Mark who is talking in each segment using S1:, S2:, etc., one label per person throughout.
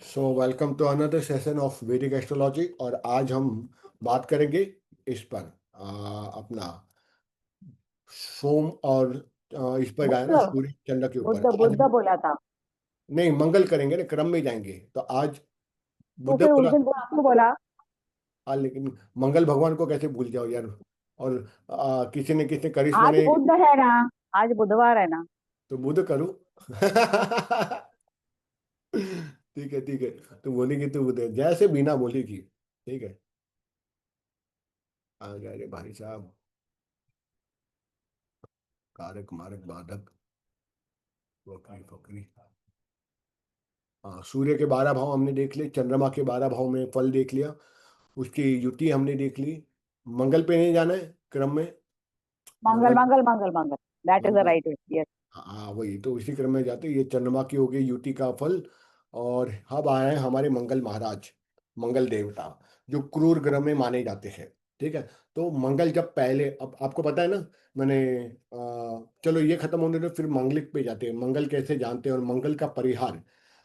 S1: So welcome to another session of Vedic astrology. और आज हम बात करेंगे इस पर अपना सोम और इस पर गया ना
S2: बुद्ध
S1: सूर्य चंद्र के ऊपर।
S2: बुद्ध
S1: आज
S2: बुद्ध बोला था।
S1: नहीं, मंगल करेंगे ना, क्रम में जाएंगे तो आज
S2: तो
S1: बुध
S2: फिर उस
S1: बोला।
S2: दिन बुद्ध क्यों बोला?
S1: लेकिन मंगल भगवान को कैसे भूल जाओ यार। और किसी ने करिश्मा
S2: आज
S1: ने।
S2: बुद्ध है ना। आज बुधवार है ना।
S1: तो बुध करूं। ठीक है ठीक है। तो बोलेगी तो बुध है, जैसे बिना बोलेगी। ठीक है। आ गए रे भाई साहब। कारक मारक बाधक वक्री फकरी। हाँ, सूर्य के 12 भाव हमने देख लिए, चंद्रमा के 12 भाव में फल देख लिया, उसकी युति हमने देख ली। मंगल पे नहीं जाना है क्रम में।
S2: Mangal
S1: Mangal.
S2: Mangal Mangal Mangal. That is the
S1: Mangal.
S2: Right way. Yes.
S1: हाँ वही तो उसी क्रम में जाते, ये चंद्रमा की हो गई युति का फल। और अब आए हैं हमारे मंगल महाराज, मंगल देवता, जो क्रूर ग्रह में माने जाते हैं। ठीक है। तो मंगल जब पहले, अब आपको पता है ना। मैंने चलो ये खत्म होने दो, फिर मंगलिक पे जाते हैं, मंगल कैसे जानते हैं और मंगल का परिहार।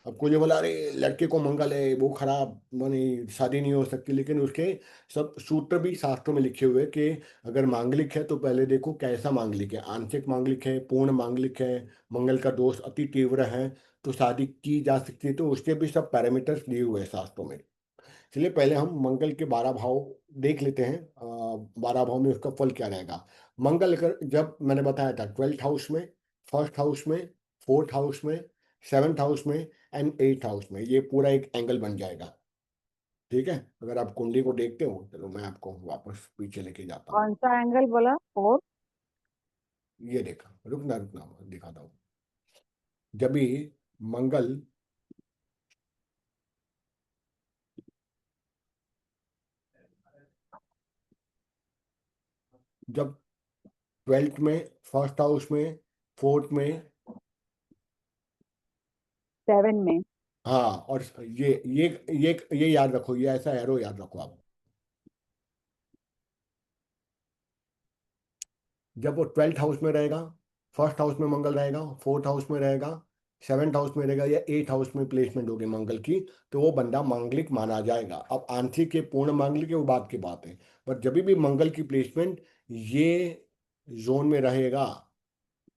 S1: अब कोई बोला अरे लड़के को मंगल है वो खराब माने शादी नहीं हो सकती, लेकिन उसके सब सूत्र भी शास्त्रों में लिखे हुए हैं कि अगर मांगलिक है तो पहले देखो कैसा मांगलिक है, आंशिक मांगलिक है, पूर्ण मांगलिक है, मंगल का दोष अति तीव्र है तो शादी की जा सकती है। तो उसके भी सब पैरामीटर्स दिए हुए हैं शास्त्रों में। चलिए पहले हम मंगल के 12 भाव देख लेते हैं। 12 भाव में उसका फल क्या रहेगा। मंगल अगर जब मैंने बताया था 12th हाउस में, फर्स्ट हाउस में, फोर्थ हाउस में, सेवन्थ हाउस में एंड एट्थ हाउस में, ये पूरा एक एंगल बन जाएगा। ठीक है। अगर आप कुंडली को देखते हो, चलो मैं आपको वापस पीछे लेके जाता हूँ।
S2: कौन सा एंगल बोला? फोर।
S1: ये देखा, रुकना रुकना दिखाता हूँ। जब भी मंगल, जब 12th में, फर्स्ट हाउस में, फोर्थ में।
S2: सेवन में।
S1: हाँ और ये याद रखो, ये ऐसा एरो याद रखो आप। जब वो 12th हाउस में रहेगा, फर्स्ट हाउस में मंगल रहेगा, फोर्थ हाउस में रहेगा, सेवन्थ हाउस में रहेगा या एट हाउस में प्लेसमेंट होगी मंगल की, तो वो बंदा मांगलिक माना जाएगा। अब आंशिक के पूर्ण मांगलिक है वो बात की बात है। पर जब भी मंगल की प्लेसमेंट ये जोन में रहेगा,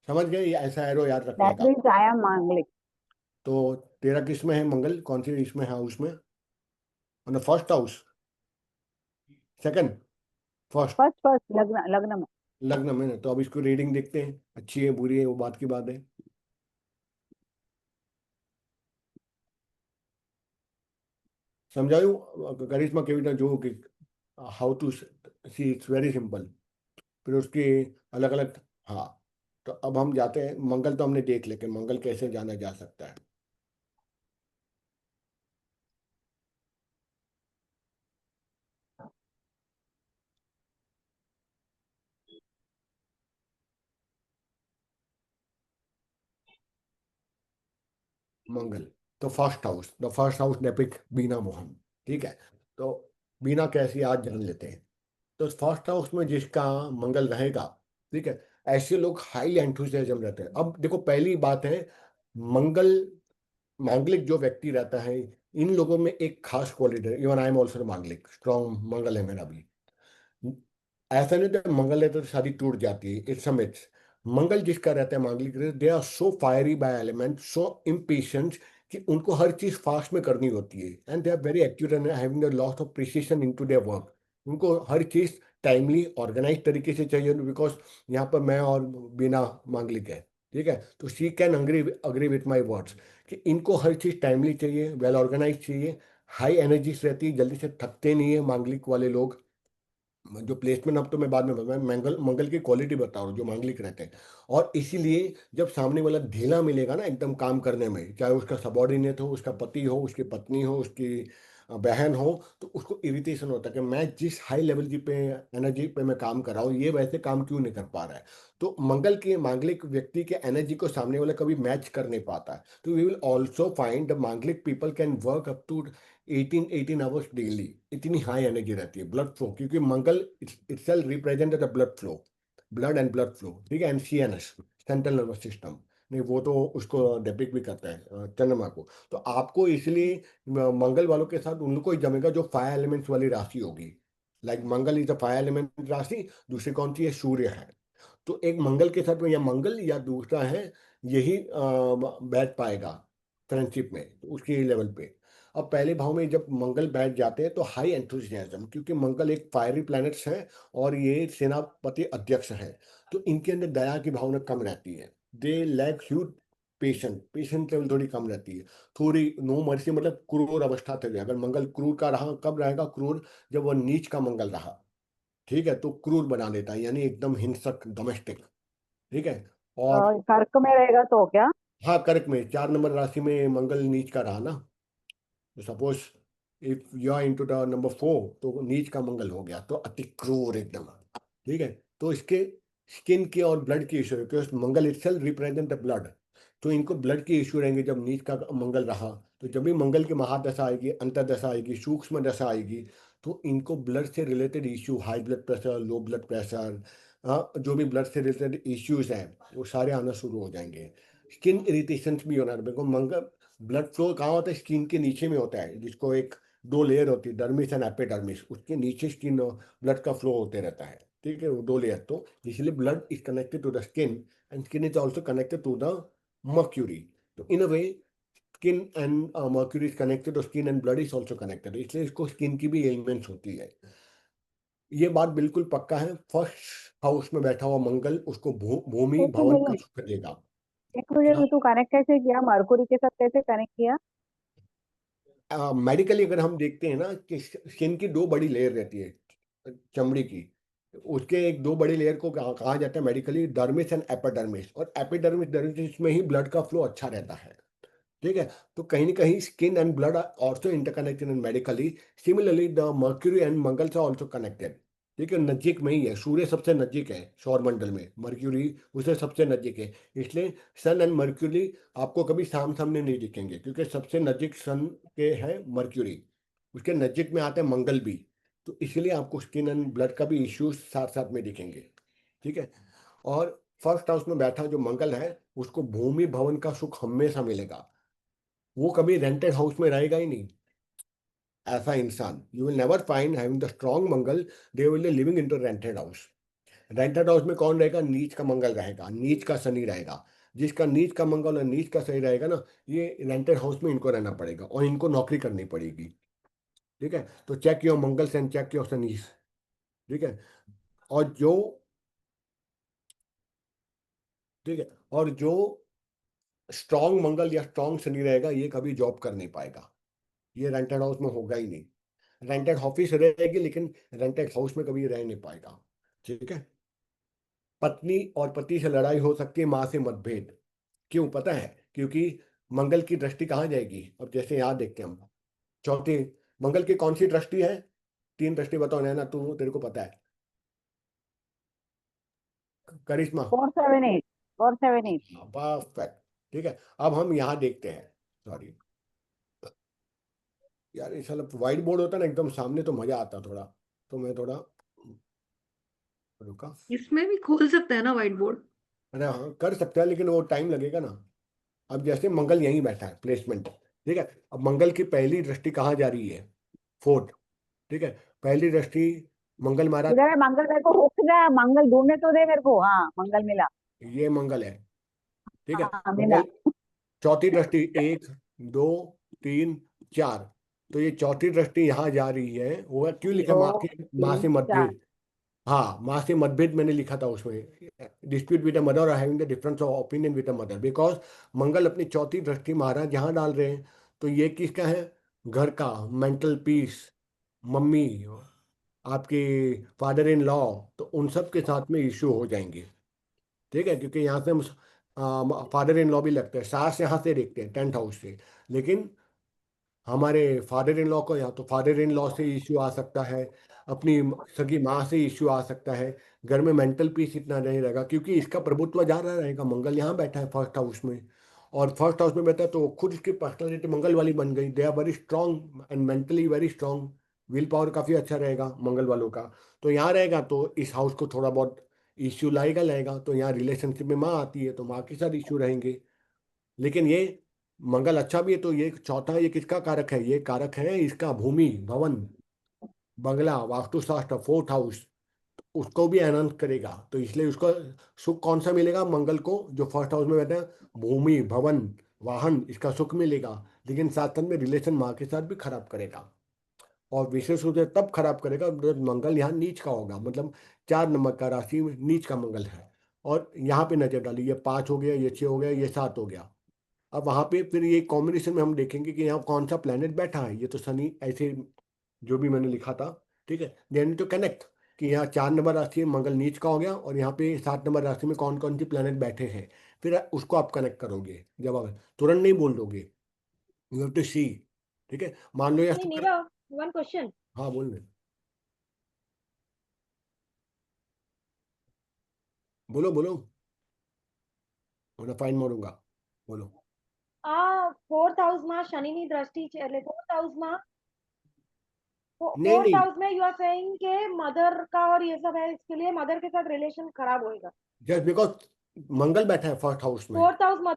S1: समझ गए, ये ऐसा एरो याद रखने
S2: दैट
S1: का।
S2: मीन्स आई एम मांगलिक।
S1: तो तेरा किस में है मंगल, कौन सी इसमें है हाउस में, मतलब first house, second, first.
S2: First first लग्न लग्न में।
S1: लग्न में ना, तो अब इसको रीडिंग देखते हैं, अच्छी है बुरी है वो बात की बात है। समझाऊं करिश्मा केविटा जो कि how to see, it's very simple. फिर उसकी अलग अलग। हाँ। तो अब हम जाते हैं, मंगल तो हमने देख लेके मंगल कैसे जाना जा सकता है। मंगल, तो first house, the first house depict Beena Mohan. ठीक है। तो बीना कैसी आज जान लेते हैं। तो फर्स्ट हाउस में जिसका मंगल रहेगा, ठीक है, ऐसे लोग हाईली एंथुसियाज्म रहते हैं। अब देखो पहली बात है, मंगल, मांगलिक जो व्यक्ति रहता है, इन लोगों में एक खास क्वालिटी है। इवन आई एम ऑल्सो मांगलिक, स्ट्रॉन्ग मंगल है मेरा भी। ऐसा नहीं तो मंगल रहता तो शादी टूट जाती है, इट्स अ मिथ्स। मंगल जिसका रहता है मांगलिक, they are so fiery by element, so impatient कि उनको हर चीज फास्ट में करनी होती है, and they are very accurate and having the lot of precision into their work. उनको हर चीज टाइमली ऑर्गेनाइज तरीके से चाहिए, बिकॉज यहाँ पर मैं और बिना मांगलिक है। ठीक है। तो she can agree agree with my words कि इनको हर चीज टाइमली चाहिए, वेल ऑर्गेनाइज चाहिए, हाई एनर्जीज रहती है, जल्दी से थकते नहीं है मांगलिक वाले लोग। जो प्लेसमेंट, अब तो मैं बाद में बताऊं, मैं मंगल मंगल की क्वालिटी बता रहा हूँ जो मांगलिक रहते हैं। और इसीलिए जब सामने वाला ढीला मिलेगा ना एकदम काम करने में, चाहे उसका सबॉर्डिनेट हो, उसका पति हो, उसकी पत्नी हो, उसकी बहन हो, तो उसको इरिटेशन होता है कि मैं जिस हाई लेवल की पे एनर्जी पे मैं काम कर रहा हूँ, ये वैसे काम क्यों नहीं कर पा रहा है। तो मंगल के मांगलिक व्यक्ति के एनर्जी को सामने वाला कभी मैच कर नहीं पाता है। तो we will also find the Manglik people can work up to 18 hours daily. इतनी हाई एनर्जी रहती है, ब्लड फ्लो, क्योंकि Mangal itself represent the blood flow, blood and blood flow. ठीक है। And CNS, central nervous system, नहीं, वो तो उसको डिपिक्ट भी करता है चंद्रमा को। तो आपको इसलिए मंगल वालों के साथ उनको ही जमेगा जो फायर एलिमेंट्स वाली राशि होगी। Like Mangal is the fire element राशि, दूसरी कौन सी है, सूर्य है। तो एक मंगल के साथ में या मंगल या दूसरा है, यही बैठ पाएगा फ्रेंडशिप में, तो उसके लेवल पे। अब पहले भाव में जब मंगल बैठ जाते हैं तो हाई एंथुजियाज्म, क्योंकि मंगल एक फायरी प्लैनेट्स है और ये सेनापति अध्यक्ष है। तो इनके अंदर दया की भावना कम रहती है। They lack huge patient level थोड़ी कम रहती है। थोड़ी नो मर्सी, मतलब क्रूर अवस्था तक है। अगर मंगल क्रूर का रहा, कब रहेगा क्रूर, जब वह नीच का मंगल रहा, ठीक है, तो क्रूर बना देता है, यानी एकदम हिंसक, डोमेस्टिक। ठीक है। और
S2: कर्क में रहेगा तो क्या?
S1: हाँ, कर्क में 4 नंबर राशि में मंगल नीच का रहा ना, तो suppose if you are into the number 4, तो नीच का मंगल हो गया, तो अति क्रूर एकदम। ठीक है। तो इसके स्किन के और ब्लड के इश्यू, क्योंकि Mangal itself represent the blood, तो इनको ब्लड के इश्यू रहेंगे जब नीच का मंगल रहा। तो जब भी मंगल की महादशा आएगी, अंतर्दशा आएगी, सूक्ष्म दशा आएगी, तो इनको ब्लड से related issue, high blood pressure, low blood pressure, जो भी ब्लड से रिलेटेड इश्यूज हैं, वो सारे आना शुरू हो जाएंगे। स्किन इरिटेशन भी होना, देखो मंगल ब्लड फ्लो कहाँ होता है, स्किन के नीचे में होता है, जिसको एक 2 लेयर होती है, डर्मिस एंड एपिडर्मिस, उसके नीचे स्किन ब्लड का फ्लो होते रहता है। ठीक है, वो 2 लेयर, तो इसलिए blood is connected to the skin and skin is also connected to the Mercury. तो in a way skin and Mercury is connected, और skin and blood is also connected, इसलिए इसको स्किन की भी एलिमेंट्स होती है। ये बात बिल्कुल पक्का है, फर्स्ट हाउस में बैठा हुआ मंगल उसको भूमि
S2: एक
S1: भवन का
S2: मिनट,
S1: सुख देगा।
S2: एक मिनट, तू कनेक्ट कैसे किया मरकुरी के साथ, कैसे कनेक्ट किया?
S1: मेडिकली अगर हम देखते हैं ना कि स्किन की 2 बड़ी लेयर रहती है, चमड़ी की, उसके एक 2 बड़ी लेयर को कहा कहा जाता है मेडिकली डर्मिस एंड एपिडर्मिस, और एपिडर्मिस डर्मिस में ही ब्लड का फ्लो अच्छा रहता है। ठीक है। तो कहीं ना कहीं skin and blood are also interconnected and medically, similarly the Mercury and Mangal से ऑल्सो कनेक्टेड। ठीक है, नजदीक में ही है, सूर्य सबसे नजदीक है सौर मंडल में, मर्क्यूरी उसे सबसे नजदीक है। इसलिए सन एंड मर्क्यूरी आपको कभी सामने नहीं दिखेंगे, क्योंकि सबसे नजदीक सन के है मर्क्यूरी, उसके नजदीक में आते हैं मंगल भी। तो इसलिए आपको स्किन एंड ब्लड का भी इश्यूज साथ साथ में दिखेंगे। ठीक है। और फर्स्ट हाउस में बैठा जो मंगल है, उसको भूमि भवन का सुख हमेशा मिलेगा। वो कभी रेंटेड हाउस में रहेगा ही नहीं। ऐसा इंसान you will never find having the strong Mangal, they will living in to rented house. Rented house में कौन रहेगा, नीच का मंगल रहेगा, नीच का शनि रहेगा। जिसका नीच का मंगल और नीच का सही रहेगा ना, ये रेंटेड हाउस में इनको रहना पड़ेगा और इनको नौकरी करनी पड़ेगी। ठीक है। तो check your Mangal and check your Shani. ठीक है। और जो ठीक है, और जो स्ट्रॉन्ग मंगल या स्ट्रॉन्ग शनि रहेगा, ये कभी जॉब कर नहीं पाएगा, ये रेंटेड हाउस में होगा ही नहीं। रेंटेड ऑफिस रहेगी लेकिन रेंटेड हाउस में कभी रह नहीं पाएगा। ठीक है। पत्नी और पति से लड़ाई हो सकती है, माँ से मतभेद। क्यों पता है? क्योंकि मंगल की दृष्टि कहाँ जाएगी, अब जैसे यहाँ देखते हैं हम, चौथी, मंगल की कौन सी दृष्टि है? 3 दृष्टि बताओ नैना, तू तेरे को पता है, करिश्मा।
S2: 478, 478।
S1: परफेक्ट। ठीक है। अब हम यहाँ देखते हैं, सॉरी यार, ये साला व्हाइट बोर्ड होता ना एकदम सामने तो मजा आता थोड़ा, तो मैं थोड़ा रुका।
S3: इसमें भी खोल सकते हैं ना व्हाइट बोर्ड?
S1: अरे हाँ, कर सकते हैं, लेकिन वो टाइम लगेगा ना। अब जैसे मंगल यहीं बैठा है, प्लेसमेंट। ठीक है। अब मंगल की पहली दृष्टि कहाँ जा रही है, फोर्थ। ठीक है। पहली दृष्टि मंगल महाराज,
S2: इधर है मंगल, मेरे को रुक जा, मंगल ढूंढने तो दे मेरे को। हाँ, मंगल मिला।
S1: ये मंगल है। ठीक है।
S2: हाँ, मिला।
S1: मंगल चौथी दृष्टि, 1, 2, 3, 4, तो ये चौथी दृष्टि यहाँ जा रही है, वो क्यों लिखा,
S2: दो,
S1: माँ
S2: तीन,
S1: से
S2: चार।
S1: मतभेद। हाँ, माँ से मतभेद मैंने लिखा था उसमें, डिस्प्यूट विद द मदर और having the difference of opinion with the mother, because Mangal अपनी चौथी दृष्टि महाराज यहाँ डाल रहे हैं। तो ये किसका है, घर का, मेंटल पीस, मम्मी, आपके फादर इन लॉ, तो उन सब के साथ में इश्यू हो जाएंगे। ठीक है, क्योंकि यहाँ से हम फादर इन लॉ भी लगते हैं, सास यहाँ से देखते हैं 10th हाउस से, लेकिन हमारे फादर इन लॉ को यहाँ तो फादर इन लॉ से इश्यू आ सकता है, अपनी सगी माँ से इश्यू आ सकता है। घर में मेंटल पीस इतना नहीं रहेगा, क्योंकि इसका प्रभुत्व जा रहा रहेगा, मंगल यहाँ बैठा है फर्स्ट हाउस में। और फर्स्ट हाउस में बैठा है तो खुद इसकी पर्सनालिटी मंगल वाली बन गई, they are very strong and mentally very strong, will power काफ़ी अच्छा रहेगा मंगल वालों का। तो यहाँ रहेगा तो इस हाउस को थोड़ा बहुत इश्यू लाएगा लाएगा, तो यहाँ रिलेशनशिप में माँ आती है तो माँ के साथ इश्यू रहेंगे। लेकिन ये मंगल अच्छा भी है, तो ये चौथा ये किसका कारक है? ये कारक है इसका भूमि भवन बंगला वास्तुशास्त्र, फोर्थ हाउस, उसको भी एनहांस करेगा। तो इसलिए उसको सुख कौन सा मिलेगा? मंगल को जो फर्स्ट हाउस में बैठा है, भूमि भवन वाहन, इसका सुख मिलेगा। लेकिन साथ साथ में रिलेशन माँ के साथ भी खराब करेगा, और विशेष रूप से तब खराब करेगा जब मंगल यहाँ नीच का होगा, मतलब 4 नंबर का राशि में नीच का मंगल है। और यहाँ पे नजर डाली, ये 5 हो गया, ये 6 हो गया, ये 7 हो गया। अब वहां पे फिर ये कॉम्बिनेशन में हम देखेंगे कि यहाँ कौन सा प्लेनेट बैठा है। ये तो शनि ऐसे जो भी मैंने लिखा था, ठीक है, देन टू कनेक्ट कि यहाँ 4 नंबर राशि में मंगल नीच का हो गया, और यहाँ पे 7 नंबर राशि में कौन कौन सी प्लेनेट बैठे हैं। फिर उसको आप कनेक्ट करोगे, जब आप तुरंत नहीं बोल दोगे, यू हैव टू सी। ठीक है, मान लो या
S4: Hey,
S1: शुक्र।
S4: Nirav, one question.
S1: हाँ बोल रहे, बोलो बोलो, मैं फाइन मारूंगा, बोलो।
S4: फोर्थ हाउस में शनि ની દ્રષ્ટિ છે એટલે
S1: नहीं
S4: फोर्थ
S1: नहीं,
S4: हाउस में यू आर सेइंग के मदर का और ये सब है, इसके लिए मदर के साथ रिलेशन खराब होएगा।
S1: जस्ट बिकॉज मंगल बैठा है फर्स्ट हाउस में।
S4: फोर्थ हाउस मत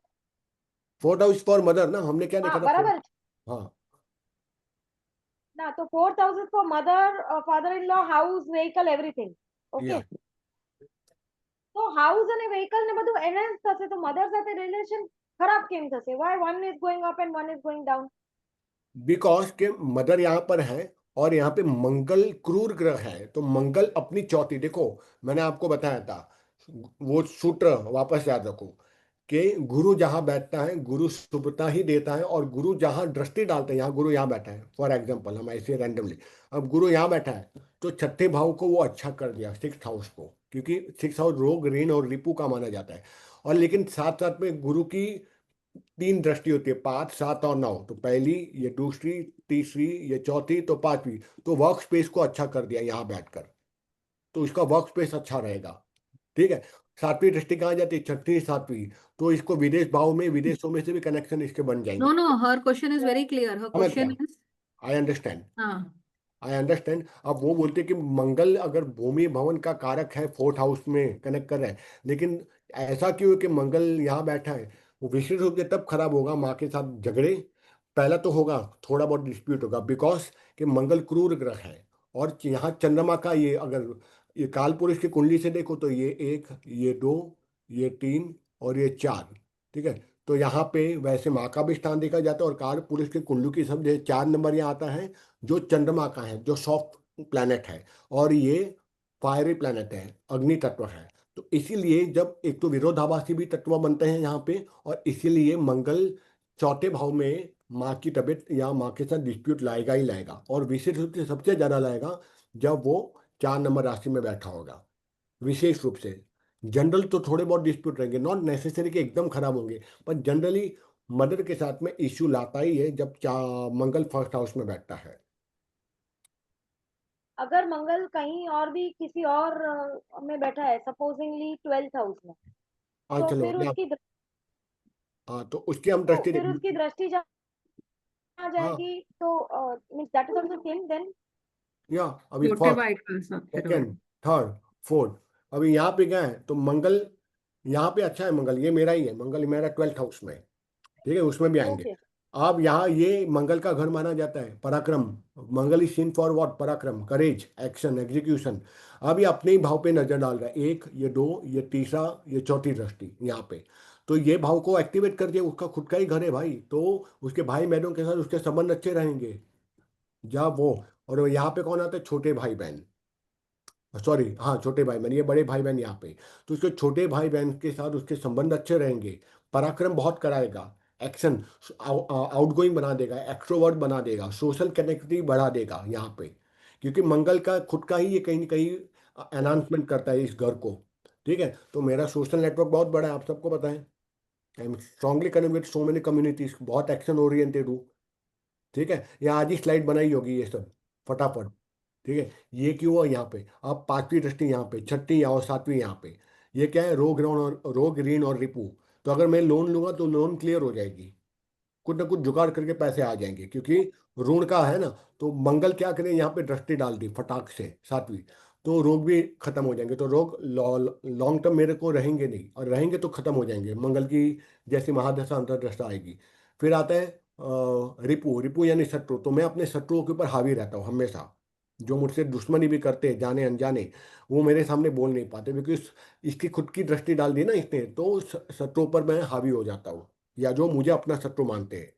S1: फोर्थ हाउस फॉर मदर ना, हमने क्या देखा
S4: हाँ
S1: था
S4: बराबर
S1: हाँ
S4: ना, तो fourth house is for mother, father in law, house, vehicle, everything.
S1: या
S4: ઓકે, તો હાઉસ અને વ્હીકલ ને બધું એનહાન્સ થશે, તો મધર સાથે રિલેશન ખરાબ કેમ થશે? Why one is going up and one is going down?
S1: Because के मदर यहाँ पर है, और यहाँ पे मंगल क्रूर ग्रह है, तो मंगल अपनी चौथी, देखो मैंने आपको बताया था वो सूत्र वापस याद रखो कि गुरु जहां बैठता है गुरु शुभता ही देता है, और गुरु जहां दृष्टि डालते हैं, यहाँ गुरु यहाँ बैठा है फॉर एग्जाम्पल, हम ऐसे रैंडमली, अब गुरु यहाँ बैठा है तो छठे भाव को वो अच्छा कर दिया, सिक्स हाउस को, क्योंकि सिक्स हाउस रोग ऋण और रिपु का माना जाता है। और लेकिन साथ साथ में गुरु की 3 दृष्टि होती है, 5, 7 और 9, तो पहली, ये दूसरी, तीसरी, ये चौथी, तो पांचवी। तो वर्क स्पेस को अच्छा कर दिया यहाँ बैठकर, तो इसका वर्क स्पेस अच्छा रहेगा। ठीक है, 7वीं दृष्टि कहाँ जाती है? छठी 7वीं, तो इसको विदेश भाव में, विदेशों में से भी कनेक्शन इसके बन
S3: No,
S1: जाएंगे।
S3: no, her question is very clear. Her
S1: समझ गया,
S3: question is,
S1: आई अंडरस्टैंड,
S3: हाँ,
S1: आई अंडरस्टैंड। अब वो बोलते कि मंगल अगर भूमि भवन का कारक है, फोर्थ हाउस में कनेक्ट कर रहा है, लेकिन ऐसा क्यों है कि मंगल यहाँ बैठा है? वो विशेष रूप से तब खराब होगा, माँ के साथ झगड़े पहला तो होगा, थोड़ा बहुत डिस्प्यूट होगा, बिकॉज कि मंगल क्रूर ग्रह है। और यहाँ चंद्रमा का ये, अगर ये काल पुरुष की कुंडली से देखो तो ये 1, ये 2, ये 3 और ये 4, ठीक है। तो यहाँ पे वैसे माँ का भी स्थान देखा जाता है, और काल पुरुष की कुंडली की सब 4 नंबर यहाँ आता है, जो चंद्रमा का है, जो सॉफ्ट प्लैनेट है, और ये फायरी प्लैनेट है, अग्नि तत्व है। तो इसीलिए जब एक तो विरोधाभासी भी तत्व बनते हैं यहाँ पे, और इसीलिए मंगल चौथे भाव में माँ की तबीयत या माँ के साथ डिस्प्यूट लाएगा ही लाएगा, और विशेष रूप से सबसे ज्यादा लाएगा जब वो 4 नंबर राशि में बैठा होगा। विशेष रूप से जनरल तो थोड़े बहुत डिस्प्यूट रहेंगे, नॉट नेसेसरी कि एकदम खराब होंगे, पर जनरली मदर के साथ में इश्यू लाता ही है जब मंगल फर्स्ट हाउस में बैठता है।
S4: अगर मंगल कहीं और भी किसी और में बैठा है, सपोजिंगली ट्वेल्थ हाउस में,
S1: हाँ
S4: तो
S1: चलो
S4: फिर
S1: मैं,
S4: उसकी
S1: हाँ तो उसकी हम
S4: तो
S1: दृष्टि
S4: फिर
S1: देखेंगे।
S4: उसकी दृष्टि जहाँ
S1: हाँ,
S4: जाएगी, तो means that is also same then.
S1: या अभी
S3: छोटे
S1: फर्स्ट,
S3: भाई का साथ फिर
S1: सेकेंड, थर्ड, फोर्थ, अभी यहाँ पे गए हैं तो मंगल यहाँ पे अच्छा है, मंगल ये मेरा ही है, मंगल मेरा 12th हाउस में, ठीक है, उसमें भी आएंगे।
S4: ओके,
S1: अब यहाँ ये मंगल का घर माना जाता है पराक्रम, मंगल इज सीन फॉर व्हाट? पराक्रम, करेज, एक्शन, एग्जीक्यूशन। अब ये अपने ही भाव पे नजर डाल रहा है, 1, ये 2, ये तीसरा, ये चौथी दृष्टि यहाँ पे, तो ये भाव को एक्टिवेट कर दिया, उसका खुद का ही घर है भाई, तो उसके भाई बहनों के साथ उसके संबंध अच्छे रहेंगे जब वो। और यहाँ पे कौन आता है? छोटे भाई बहन, सॉरी हाँ छोटे भाई बहन, ये बड़े भाई बहन यहाँ पे, तो उसके छोटे भाई बहन के साथ उसके संबंध अच्छे रहेंगे, पराक्रम बहुत कराएगा, एक्शन आउटगोइंग बना देगा, एक्सट्रोवर्ट बना देगा, सोशल कनेक्टिविटी बढ़ा देगा यहाँ पे, क्योंकि मंगल का खुद का ही ये कहीं ना कहीं अनाउंसमेंट करता है इस घर को। ठीक है, तो मेरा सोशल नेटवर्क बहुत बड़ा है, आप सबको पता है, I am strongly connect with so many communities, बहुत एक्शन ओरिएंटेड हूँ। ठीक है, ये आज ही स्लाइड बनाई होगी ये सब फटाफट। ठीक है, ये क्यों हुआ यहाँ पे? अब 5वीं दृष्टि यहाँ पे, छठी और 7वीं यहाँ पे, ये क्या है? रोग ऋण और रिपू। तो अगर मैं लोन लूंगा तो लोन क्लियर हो जाएगी, कुछ ना कुछ जुगाड़ करके पैसे आ जाएंगे, क्योंकि ऋण का है ना। तो मंगल क्या करे, यहाँ पे दृष्टि डाल दी फटाक से 7वीं, तो रोग भी खत्म हो जाएंगे। तो रोग लॉन्ग टर्म मेरे को रहेंगे नहीं, और रहेंगे तो खत्म हो जाएंगे मंगल की जैसी महादशा अंतर्दशा आएगी। फिर आता है रिपु। रिपु यानी शत्रु। तो मैं अपने शत्रुओं के ऊपर हावी रहता हूँ हमेशा। जो मुझसे दुश्मनी भी करते हैं जाने अनजाने, वो मेरे सामने बोल नहीं पाते, क्योंकि इसकी खुद की दृष्टि डाल दी ना इसने, तो शत्रुओं पर मैं हावी हो जाता हूँ, या जो मुझे अपना शत्रु मानते हैं।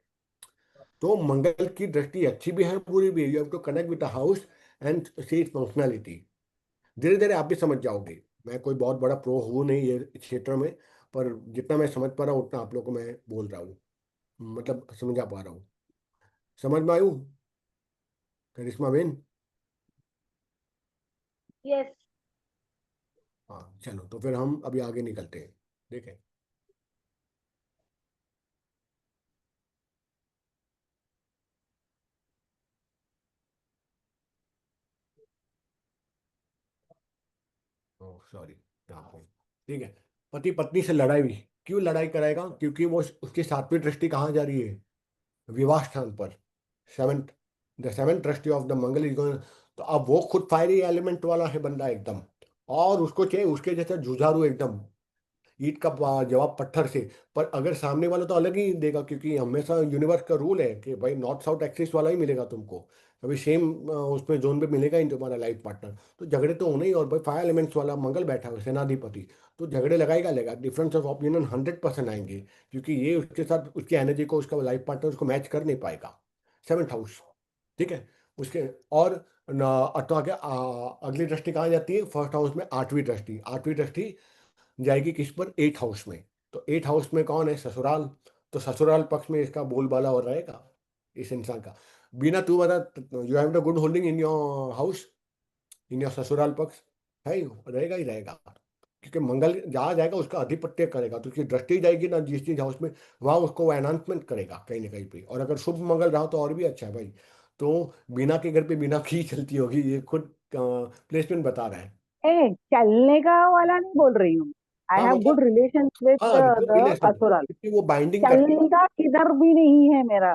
S1: तो मंगल की दृष्टि अच्छी भी है बुरी भी है। You have to connect with the house and see its functionality. धीरे धीरे आप भी समझ जाओगे। मैं कोई बहुत बड़ा प्रो हूँ नहीं ये क्षेत्र में, पर जितना मैं समझ पा रहा हूँ उतना आप लोगों को मैं बोल रहा हूँ, मतलब समझा पा रहा हूँ। समझ में आयु करिश्मा बेन?
S4: यस।
S1: हाँ चलो, तो फिर हम अभी आगे निकलते हैं। ठीक है। ओह सॉरी, यहाँ पे ठीक है। पति पत्नी से लड़ाई भी। क्यों लड़ाई कराएगा? क्योंकि वो उसकी सातवीं दृष्टि कहाँ जा रही है? विवाह स्थान पर। Seventh, the seventh trustee of the Mangal is going. तो अब वो खुद फायरी एलिमेंट वाला है बंदा एकदम, और उसको चाहिए उसके जैसा जुझारू एकदम, ईंट का जवाब पत्थर से। पर अगर सामने वाला तो अलग ही देगा, क्योंकि हमेशा यूनिवर्स का रूल है कि भाई नॉर्थ साउथ एक्सिस वाला ही मिलेगा तुमको। कभी सेम उसमें जोन पे मिलेगा ही तुम्हारा लाइफ पार्टनर। तो झगड़े तो होने ही, और भाई फायर एलिमेंट्स वाला मंगल बैठा है सेनाधिपति, तो झगड़े लगाएगा लेगा। डिफरेंस ऑफ ओपिनियन 100% आएंगे, क्योंकि ये उसके साथ उसकी एनर्जी को उसका लाइफ पार्टनर उसको मैच कर नहीं पाएगा। सेवन्थ हाउस, ठीक है उसके। और तो आगे अगली दृष्टि कहाँ जाती है? फर्स्ट हाउस में आठवीं दृष्टि। आठवीं दृष्टि जाएगी किस पर? एट हाउस में। तो एट हाउस में कौन है? ससुराल। तो ससुराल पक्ष में इसका बोलबाला और रहेगा इस इंसान का। बिना तू बता, you have the good holding in your house, in your ससुराल पक्ष है ही, रहेगा ही रहेगा। क्योंकि मंगल जहाँ जाएगा उसका अधिपत्य करेगा, तो उसकी दृष्टि जाएगी ना जिस चीज हाउस में, वहाँ उसको वो एनहांसमेंट करेगा कहीं ना कहीं पे। और अगर शुभ मंगल रहा तो और भी अच्छा है भाई। तो बीना के घर पे बीना की चलती होगी, ये खुद प्लेसमेंट बता रहा है।
S2: ए, चलने का वाला नहीं बोल रही हूँ। आई
S1: हाँ
S2: हैव गुड
S1: मतलब,
S2: रिलेशन विद
S1: हाँ गुड
S2: द
S1: रिलेशन,
S2: असुरल।
S1: क्योंकि वो बाइंडिंग करती है।
S2: चलने का किधर भी नहीं है मेरा।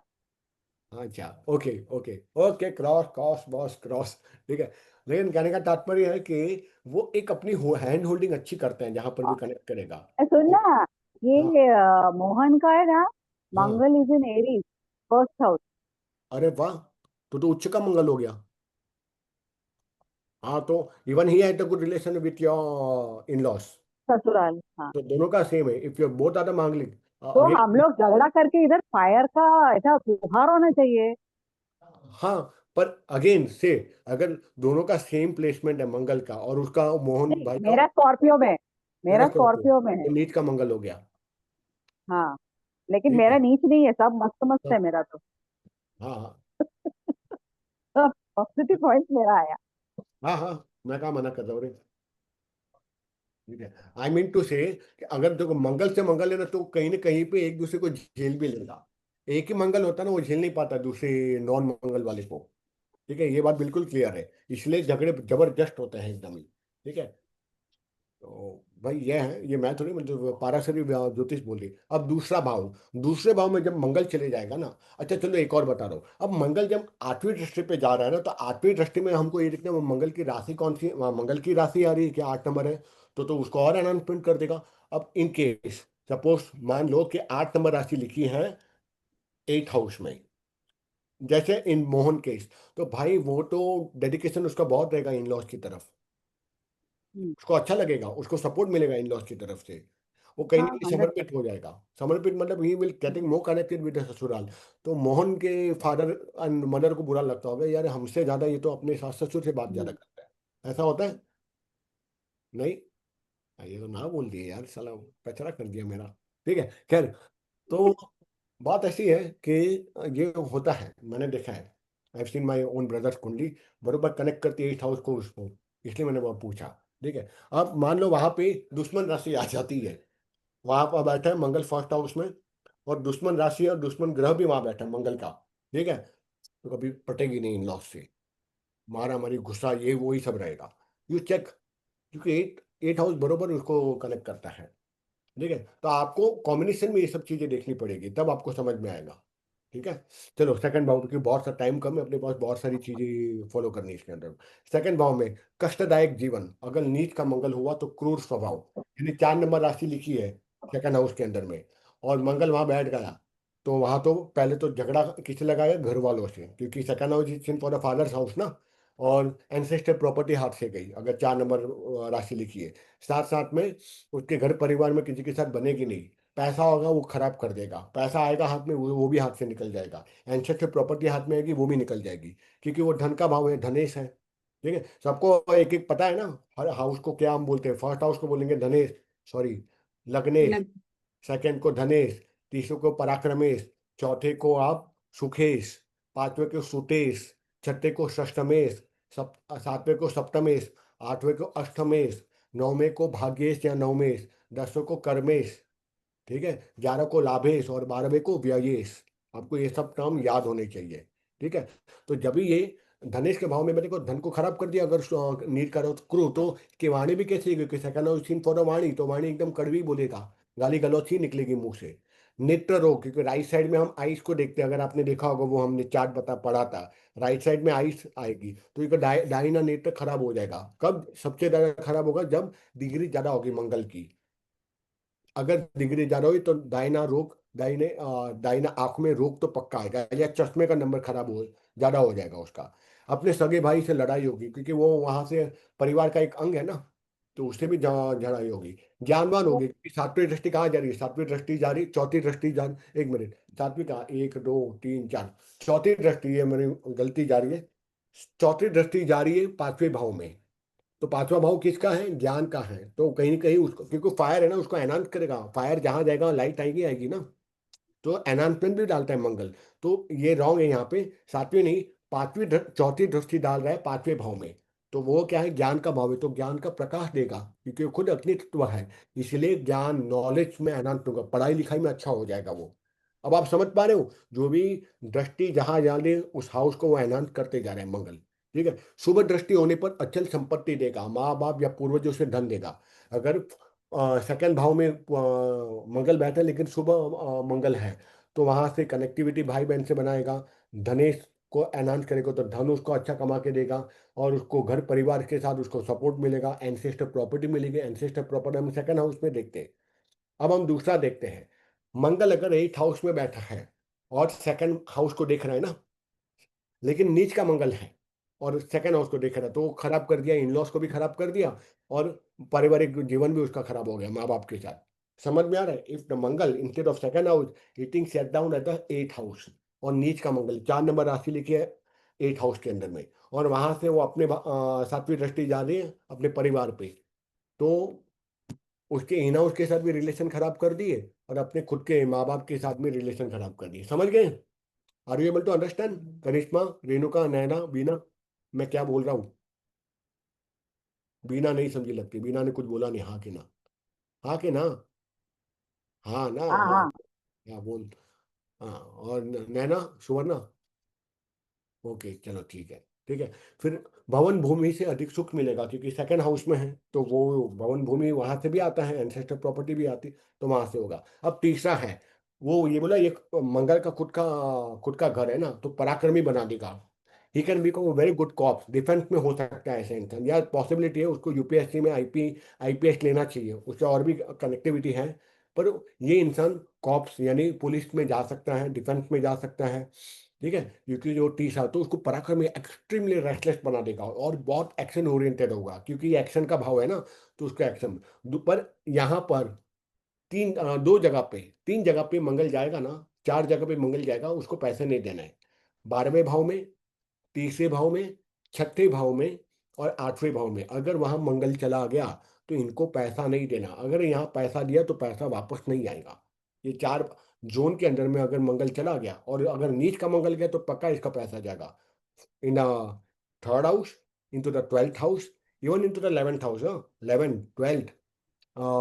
S1: अच्छा okay okay okay, cross cross boss cross, ठीक है। लेकिन कहने का तात्पर्य है कि वो एक अपनी हैंड होल्डिंग अच्छी करते हैं जहां पर भी कनेक्ट करेगा।
S2: सुन
S1: ठीक।
S2: ना,
S1: हाँ
S2: ये मोहन का है ना,
S1: हाँ।
S2: Mangal is in Aries, first house.
S1: अरे वाह, तो उच्च का मंगल हो गया। हाँ तो even he had the good relation with your in laws.
S2: ससुराल, हाँ।
S1: तो दोनों का सेम है, if you both are the Manglik
S2: तो हम
S1: अगेन।
S2: लोग झगड़ा करके इधर फायर का ऐसा फुहार होना चाहिए।
S1: हाँ, पर अगेन से, अगर दोनों का सेम प्लेसमेंट है मंगल का और उसका मोहन
S2: नहीं,
S1: भाई का,
S2: मेरा स्कॉर्पियो में,
S1: तेरा
S2: मेरा
S1: स्कॉर्पियो
S2: स्कॉर्पियो में है।
S1: तो नीच का मंगल हो गया।
S2: हाँ, लेकिन
S1: ठीक
S2: मेरा
S1: है।
S2: नीच नहीं है, सब मस्त मस्त
S1: हाँ
S2: है मेरा तो।
S1: हाँ
S2: सब पॉजिटिव पॉइंट मेरा आया।
S1: हाँ हाँ, मैं कहा मना कर रहा हूँ रे। ठीक है। आई मीन टू से कि अगर देखो मंगल से मंगल है ना, तो कहीं ना कहीं पे एक दूसरे को झेल भी लेगा। एक ही मंगल होता है ना, वो झेल नहीं पाता दूसरे नॉन मंगल वाले को। ठीक है, ये बात बिल्कुल क्लियर है। इसलिए झगड़े जबरदस्त होते हैं एकदम ही। ठीक है। तो भाई ये है, ये मैं थोड़ी मतलब पाराशरी ज्योतिष बोली। अब दूसरा भाव, दूसरे भाव में जब मंगल चले जाएगा ना। अच्छा चलो एक और बता रहा हूँ। अब मंगल जब आठवीं दृष्टि पे जा रहा है ना, तो आठवीं दृष्टि में हमको ये देखना है वो मंगल की राशि कौन सी, वहाँ मंगल की राशि आ रही है क्या? 8 नंबर है, तो उसको और एनहांसमेंट कर देगा। अब इन केस सपोज मान लो कि 8 नंबर राशि लिखी है एट हाउस में, जैसे इन मोहन केस, तो भाई वो तो डेडिकेशन उसका बहुत रहेगा इन लॉज की तरफ।
S2: हम्म,
S1: उसको अच्छा लगेगा, उसको सपोर्ट मिलेगा इन लॉज की तरफ से। वो कहीं ना
S2: हाँ,
S1: कहीं
S2: 100%।
S1: समर्पित हो जाएगा। समर्पित मतलब he will getting more connected with the ससुराल। तो मोहन के फादर एंड मदर को बुरा लगता होगा, यार हमसे ज्यादा ये तो अपने सास ससुर से बात ज्यादा करता है। ऐसा होता है? नहीं। ये तो ना बोल दिए यार, साला कचरा कर दिया मेरा। ठीक है खैर। तो बात ऐसी है कि ये होता है, मैंने देखा है। I have seen my own brothers कुंडली बरोबर कनेक्ट करती है एट हाउस को उसको। इसलिए मैंने वो पूछा। ठीक है। अब मान लो वहां पे दुश्मन राशि आ जाती है, वहां पर बैठा है मंगल फर्स्ट हाउस में, और दुश्मन राशि और दुश्मन ग्रह भी वहां बैठा है मंगल का। ठीक है। तो कभी पटेगी नहीं इन लॉस से, मारा मारी गुस्सा ये वो ही सब रहेगा। यू चेक, क्योंकि एट एट हाउस बरोबर उसको कनेक्ट करता है। ठीक है। तो आपको कॉम्बिनेशन में ये सब चीजें देखनी पड़ेगी, तब आपको समझ में आएगा। ठीक है। चलो सेकंड भाव, क्योंकि बहुत सा टाइम कम है अपने पास, बहुत सारी चीजें फॉलो करनी है इसके अंदर। सेकंड भाव में कष्टदायक जीवन, अगर नीच का मंगल हुआ तो क्रूर स्वभाव, यानी 4 नंबर राशि लिखी है सेकंड हाउस के अंदर में, और मंगल वहां बैठ गया, तो वहां तो पहले तो झगड़ा किससे लगाएगा, घर वालों से, क्योंकि second house is for the fathers house ना। और एंसेस्टर प्रॉपर्टी हाथ से गई अगर 4 नंबर राशि लिखी है। साथ साथ में उसके घर परिवार में किसी के साथ बनेगी नहीं, पैसा होगा वो खराब कर देगा, पैसा आएगा हाथ में वो भी हाथ से निकल जाएगा, एंसेस्टर प्रॉपर्टी हाथ में आएगी वो भी निकल जाएगी, क्योंकि वो धन का भाव है, धनेश है। ठीक है, सबको एक एक पता है ना, हर हाउस को क्या हम बोलते हैं। फर्स्ट हाउस को बोलेंगे धनेश, सॉरी लग्नेश,
S3: लग,
S1: सेकंड को धनेश, तीसरे को पराक्रमेश, चौथे को आप सुखेश, पांचवे को सुतेश, छठे को षष्टमेश, सातवें को सप्तमेश, आठवें को अष्टमेश, नौवें को भाग्येश या नवमेश, 10वें को कर्मेश, ठीक है, 11 को लाभेश और 12वें को व्ययेश। आपको ये सब नाम याद होने चाहिए। ठीक है, तो जब भी ये धनेश के भाव में मैंने को धन को खराब कर दिया, अगर नीट करो तो क्रू, तो कि वाणी भी कैसी है, क्योंकि second house seen for the वाणी, तो वाणी एकदम कड़वी बोलेगा, गाली गलौच ही निकलेगी मुंह से। नेत्र रोग, क्योंकि राइट साइड में हम आइस को देखते हैं, अगर आपने देखा होगा वो हमने चार्ट पढ़ा था, राइट साइड में आइस आएगी, तो एक दाहिना नेत्र खराब हो जाएगा। कब सबसे ज्यादा खराब होगा, जब डिग्री ज्यादा होगी मंगल की। अगर डिग्री ज्यादा हुई तो दाहिना रोग, दाहिना आंख में रोग तो पक्का आएगा, या चश्मे का नंबर खराब हो ज्यादा हो जाएगा उसका। अपने सगे भाई से लड़ाई होगी, क्योंकि वो वहां से परिवार का एक अंग है ना, तो उससे भी झड़ाई होगी। ज्ञानवान होगी, क्योंकि सातवीं दृष्टि कहाँ जा रही है, सातवीं दृष्टि जा रही, चौथी दृष्टि जा, एक मिनट, सातवीं कहाँ, 1 2 3 4, चौथी दृष्टि है, मेरी गलती जा रही है, चौथी दृष्टि जा रही है 5वें भाव में। तो 5वां भाव किसका है, ज्ञान का है, तो कहीं ना कहीं उसको, क्योंकि फायर है ना, उसको एनहांस करेगा, फायर जहां जाएगा लाइट आएगी आएगी ना, तो एनहांसमेंट भी डालता है मंगल। तो ये रॉन्ग है यहाँ पे, सातवीं नहीं, चौथी दृष्टि डाल रहा है 5वें भाव में, तो वो क्या है, ज्ञान का भाव है, तो ज्ञान का प्रकाश देगा, क्योंकि वो खुद अग्नि तत्व है, इसलिए ज्ञान नॉलेज में एनहांस होगा, पढ़ाई लिखाई में अच्छा हो जाएगा वो। अब आप समझ पा रहे हो, जो भी दृष्टि जहां जा रही है उस हाउस को वो एनहांस करते जा रहे हैं मंगल। ठीक है, शुभ दृष्टि होने पर अचल संपत्ति देगा, माँ बाप या पूर्वजों से धन देगा। अगर सेकंड भाव में मंगल बैठा है लेकिन शुभ मंगल है, तो वहां से कनेक्टिविटी भाई बहन से बनाएगा, धनेश को एनहांस करेगा, तो धन उसको अच्छा कमा के देगा, और उसको घर परिवार के साथ उसको सपोर्ट मिलेगा, एंसेस्टर प्रॉपर्टी मिलेगी। एंसेस्टर प्रॉपर्टी हम सेकंड हाउस में देखते हैं। अब हम दूसरा देखते हैं, मंगल अगर 8th हाउस में बैठा है और सेकंड हाउस को देख रहा है ना, लेकिन नीच का मंगल है और सेकंड हाउस को देख रहा है, तो वो खराब कर दिया, इन लॉस को भी खराब कर दिया, और पारिवारिक जीवन भी उसका खराब हो गया माँ बाप के साथ। समझ में आ रहा है, if the Mangal instead of second house eating set down at the 8th house, और नीच का मंगल 4 नंबर राशि लिखी है 8th हाउस के अंदर में, और वहां से वो अपने सातवीं दृष्टि जा रही है अपने परिवार पे, तो उसके इन हाउस के साथ भी रिलेशन खराब कर दिए, और अपने खुद के माँ बाप के साथ भी रिलेशन खराब कर दिए। समझ गए? Are you able to understand? Karishma, Renuka, Naina, Beena, मैं क्या बोल रहा हूँ? बीना नहीं समझी लगती, बीना ने कुछ बोला नहीं, हाँ कि ना, हाँ कि ना, हाँ ना,
S2: हाँ
S1: हाँ,
S2: हाँ।
S1: हाँ बोल। हाँ, और नैना, सुवर्णा, ओके चलो ठीक है। ठीक है, फिर भवन भूमि से अधिक सुख मिलेगा, क्योंकि सेकंड हाउस में है, तो वो भवन भूमि वहां से भी आता है, एंसेस्टर प्रॉपर्टी भी आती, तो वहां से होगा। अब तीसरा है, वो ये बोला, ये मंगल का खुद का घर है ना, तो पराक्रमी बना देगा। He can become very good cop, defence में हो सकता है ऐसे इंसान, या पॉसिबिलिटी है उसको यूपीएससी में आईपीएस लेना चाहिए, उससे और भी कनेक्टिविटी है। पर ये इंसान कॉप्स यानी पुलिस में जा सकता है, डिफेंस में जा सकता है। ठीक है, क्योंकि जो टीसा तो उसको पराक्रमी एक्सट्रीमली रेस्टलेस बना देगा, और बहुत एक्शन ओरिएंटेड होगा, क्योंकि एक्शन का भाव है ना, तो उसका एक्शन। पर यहाँ पर 3 जगह पे मंगल जाएगा ना, 4 जगह पे मंगल जाएगा, उसको पैसे नहीं देना है। 12वें भाव में, तीसरे भाव में, छठे भाव में, और 8वें भाव में अगर वहां मंगल चला गया, तो इनको पैसा नहीं देना। अगर यहाँ पैसा दिया तो पैसा वापस नहीं आएगा। ये 4 जोन के अंदर में अगर मंगल चला गया, और अगर नीच का मंगल गया, तो पक्का इसका पैसा जाएगा। In third house, into the 12th house, even into the 11th house, 11 12,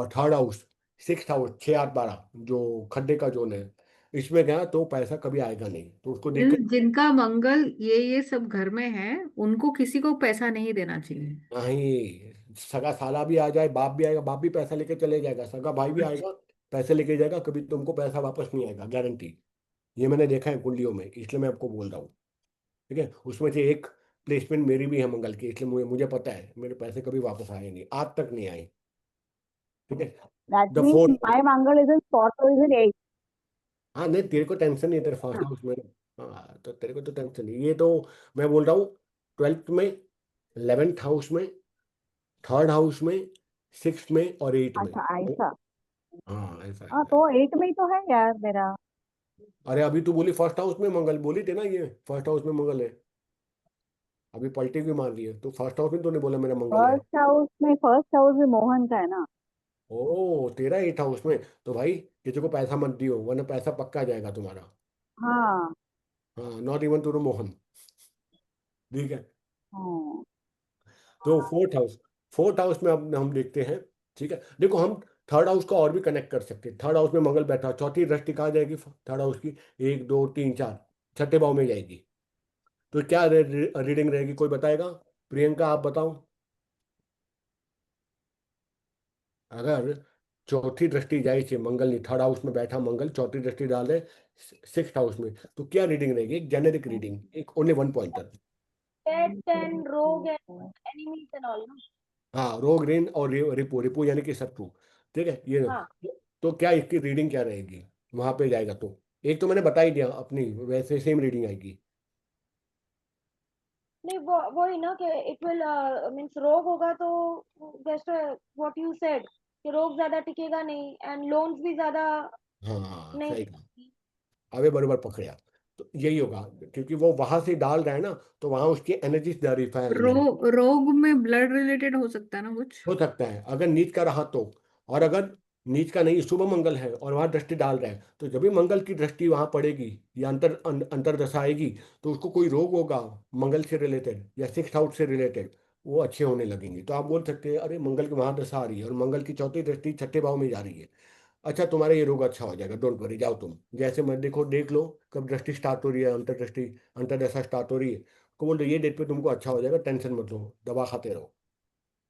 S1: third house, 6th house, 6 8 12, जो खड्डे का जोन है, इसमें गया तो पैसा कभी आएगा नहीं, तो उसको देख कर।
S3: जिनका मंगल ये सब घर में है, उनको किसी को पैसा नहीं देना चाहिए।
S1: नहीं, सगा साला भी आ जाए, बाप भी आएगा, बाप भी पैसा लेके चले जाएगा, सगा भाई भी
S3: अच्छा।
S1: आएगा पैसे लेके जाएगा, कभी तुमको पैसा वापस नहीं आएगा, गारंटी। ये मैंने देखा है कुंडलियों में, इसलिए मैं आपको बोल रहा हूँ। ठीक है, उसमें से एक प्लेसमेंट मेरी भी है मंगल की, इसलिए मुझे पता है मेरे पैसे कभी वापस आए नहीं, आज तक नहीं आए। ठीक है।
S2: That
S1: the
S2: means
S1: fourth,
S2: my Mangal is in fourth or is in eighth.
S1: हाँ नहीं तेरे को टेंशन नहीं है, तेरे फर्स्ट हाउस में। हाँ तो तेरे को तो टेंशन नहीं, ये तो मैं बोल रहा हूँ 12th में, 11th हाउस में, थर्ड हाउस में, 6th में और 8 में।
S2: अच्छा ऐसा।
S1: हाँ ऐसा
S2: हाँ
S1: है।
S2: तो एट में ही तो है यार मेरा।
S1: अरे अभी तू बोली फर्स्ट हाउस में मंगल, बोली थी ना ये फर्स्ट हाउस में मंगल है। अभी पलटी भी मार रही है, तो फर्स्ट हाउस में तो नहीं बोला मेरा मंगल है।
S2: फर्स्ट हाउस में मोहन का है ना।
S1: ओ तेरा 8 हाउस में, तो भाई किसी को पैसा मत दियो वरना पैसा पक्का जाएगा तुम्हारा।
S2: हाँ।
S1: हाँ नॉट इवन टू मोहन। ठीक है।
S2: हाँ।
S1: तो फोर्थ हाउस में अब हम देखते हैं। ठीक है, देखो हम थर्ड हाउस को और भी कनेक्ट कर सकते हैं। थर्ड हाउस में मंगल बैठा, चौथी दृष्टि कहाँ जाएगी थर्ड हाउस की? 1 2 3 4, छठे भाव में जाएगी। तो क्या रीडिंग रहेगी, कोई बताएगा? प्रियंका आप बताओ। अगर चौथी दृष्टि जाए छे मंगल नहीं, थर्ड हाउस में बैठा मंगल चौथी दृष्टि डाल रहे 6th हाउस में, तो क्या रीडिंग रहेगी? एक जेनेरिक रीडिंग, एक only one pointer.
S4: Pet and rogue and enemies and all, no?
S1: हाँ रोग रेन और रिपो, रिपो यानी कि शत्रु। ठीक है ये।
S4: हाँ।
S1: तो क्या इसकी रीडिंग क्या रहेगी वहां पे जाएगा तो? एक तो मैंने बता ही दिया अपनी, वैसे सेम रीडिंग आएगी।
S4: नहीं वो ही ना कि इट विल मींस रोग होगा तो जस्ट व्हाट यू सेड कि रोग ज्यादा टिकेगा नहीं एंड लोन्स भी ज्यादा
S1: हाँ
S4: नहीं
S1: सही कहा,
S4: टिकेंगी।
S1: अबे बरोबर पकड़िया। तो यही होगा, क्योंकि वो वहां से डाल रहा है ना, तो वहां उसकी एनर्जी जा रही है एलिमेंट।
S3: रोग में ब्लड रिलेटेड हो सकता है ना कुछ।
S1: हो सकता है अगर नीच का रहा तो। और अगर नीच का नहीं, शुभ मंगल है और वहां दृष्टि डाल रहा है, तो जब भी मंगल की दृष्टि वहां पड़ेगी या अंतरदशा आएगी, तो उसको कोई रोग होगा मंगल से रिलेटेड या 6th हाउस से रिलेटेड, वो अच्छे होने लगेंगे। तो आप बोल सकते हैं अरे मंगल की वहां दशा आ रही है और मंगल की चौथी दृष्टि छठे भाव में जा रही है, अच्छा तुम्हारा ये रोग अच्छा हो जाएगा, डोंट वरी, जाओ तुम। जैसे मैं देखो देख लो कब दृष्टि स्टार्ट हो रही है, अंतरदृष्टि अंतरदशा स्टार्ट हो रही है, को बोल दो ये डेट पे तुमको अच्छा हो जाएगा, टेंशन मत लो, दवा खाते रहो।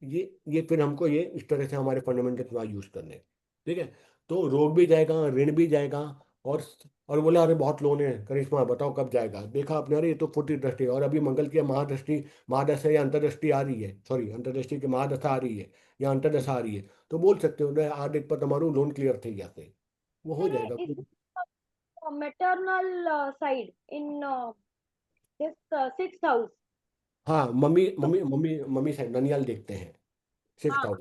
S1: ये फिर हमको ये इस तरह से हमारे फंडामेंटल में यूज करने हैं। ठीक है। तो रोग भी जाएगा, ऋण भी जाएगा। और और बोले अरे बहुत लोन है करिश्मा बताओ कब जाएगा, देखा आपने अरे ये तो फुटी दृष्टि है, और अभी मंगल की महादृष्टि, महादशा या अंतरदृष्टि आ रही है, सॉरी अंतरदृष्टि की महादशा आ रही है या अंतरदशा आ रही है, तो बोल सकते हो आ डेट पर तुम्हारू लोन क्लियर थी जाते, वो हो जाएगा।
S4: इस maternal side in this sixth house.
S1: हाँ मम्मी
S4: तो
S1: मम्मी मम्मी मम्मी साइड ननियाल देखते हैं 6th
S4: हाँ
S1: हाउस,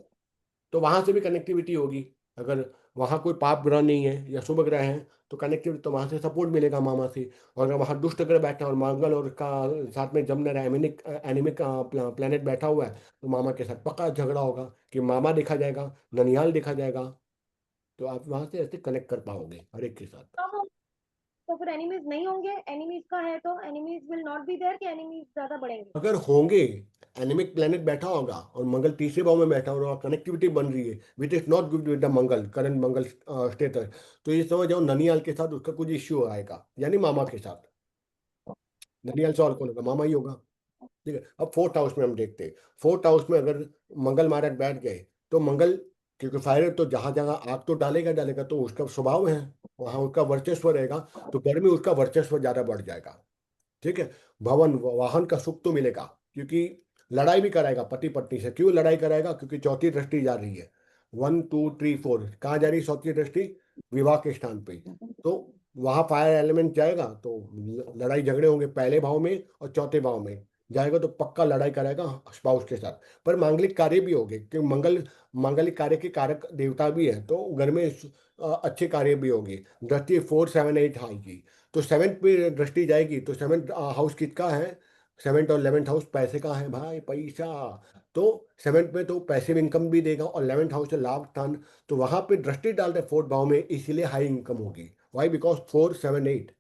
S1: तो वहां से भी कनेक्टिविटी होगी। अगर वहां कोई पाप ग्रह नहीं है या शुभ ग्रह है, तो कनेक्टिविटी तो वहां से सपोर्ट मिलेगा मामा से। और अगर वहां दुष्ट ग्रह बैठा है और मंगल और का साथ में जमने रहा एमिनिक एनिमिक प्लेनेट बैठा हुआ है, तो मामा के साथ पक्का झगड़ा होगा कि मामा देखा जाएगा, ननियाल देखा जाएगा। तो आप वहां से ऐसे कनेक्ट कर पाओगे हर एक के साथ।
S4: कम हो तो फिर एनिमीज नहीं होंगे, एनिमीज का है तो enemies will not be there कि एनिमीज ज्यादा बढ़ेंगे।
S1: अगर होंगे, एनिमिक प्लेनेट बैठा होगा और मंगल तीसरे भाव में बैठा होगा और कनेक्टिविटी बन रही है which is not good with the Mangal current Mangal status, तो ये समझ जाओ ननियाल के साथ उसका कुछ इश्यू आएगा, यानी मामा के साथ। ननियाल से और कौन होगा? मामा ही होगा। ठीक है, अब फोर्थ हाउस में हम देखते हैं। फोर्थ हाउस में अगर मंगल महाराज बैठ गए, तो मंगल, क्योंकि फायर तो जहां जहां आग तो डालेगा डालेगा, तो उसका स्वभाव है, वहां उसका वर्चस्व रहेगा, तो घर में उसका वर्चस्व ज्यादा बढ़ जाएगा। ठीक है। भवन वाहन का सुख तो मिलेगा, क्योंकि लड़ाई भी कराएगा पति पत्नी से। क्यों लड़ाई कराएगा? क्योंकि चौथी दृष्टि जा रही है, 1 2 3 4 कहाँ जा रही है चौथी दृष्टि? विवाह के स्थान पे। तो वहां फायर एलिमेंट जाएगा तो लड़ाई झगड़े होंगे पहले भाव में और चौथे भाव में जाएगा, तो पक्का लड़ाई कराएगा स्पाउस के साथ। पर मांगलिक कार्य भी होंगे, क्योंकि मंगल मांगलिक कार्य के कारक देवता भी है, तो घर में अच्छे कार्य भी होंगे। दृष्टि 4 7 8 आएगी, तो 7th पे दृष्टि जाएगी, तो 7th हाउस किसका है? 7th और 11th हाउस पैसे का है भाई, पैसा। तो 7th में तो पैसिव इनकम भी देगा, और 11th हाउस है लाभ स्थान, तो वहां पे दृष्टि डालते हैं 4th भाव में, इसीलिए हाई इनकम होगी। वाई? बिकॉज 4 7 8।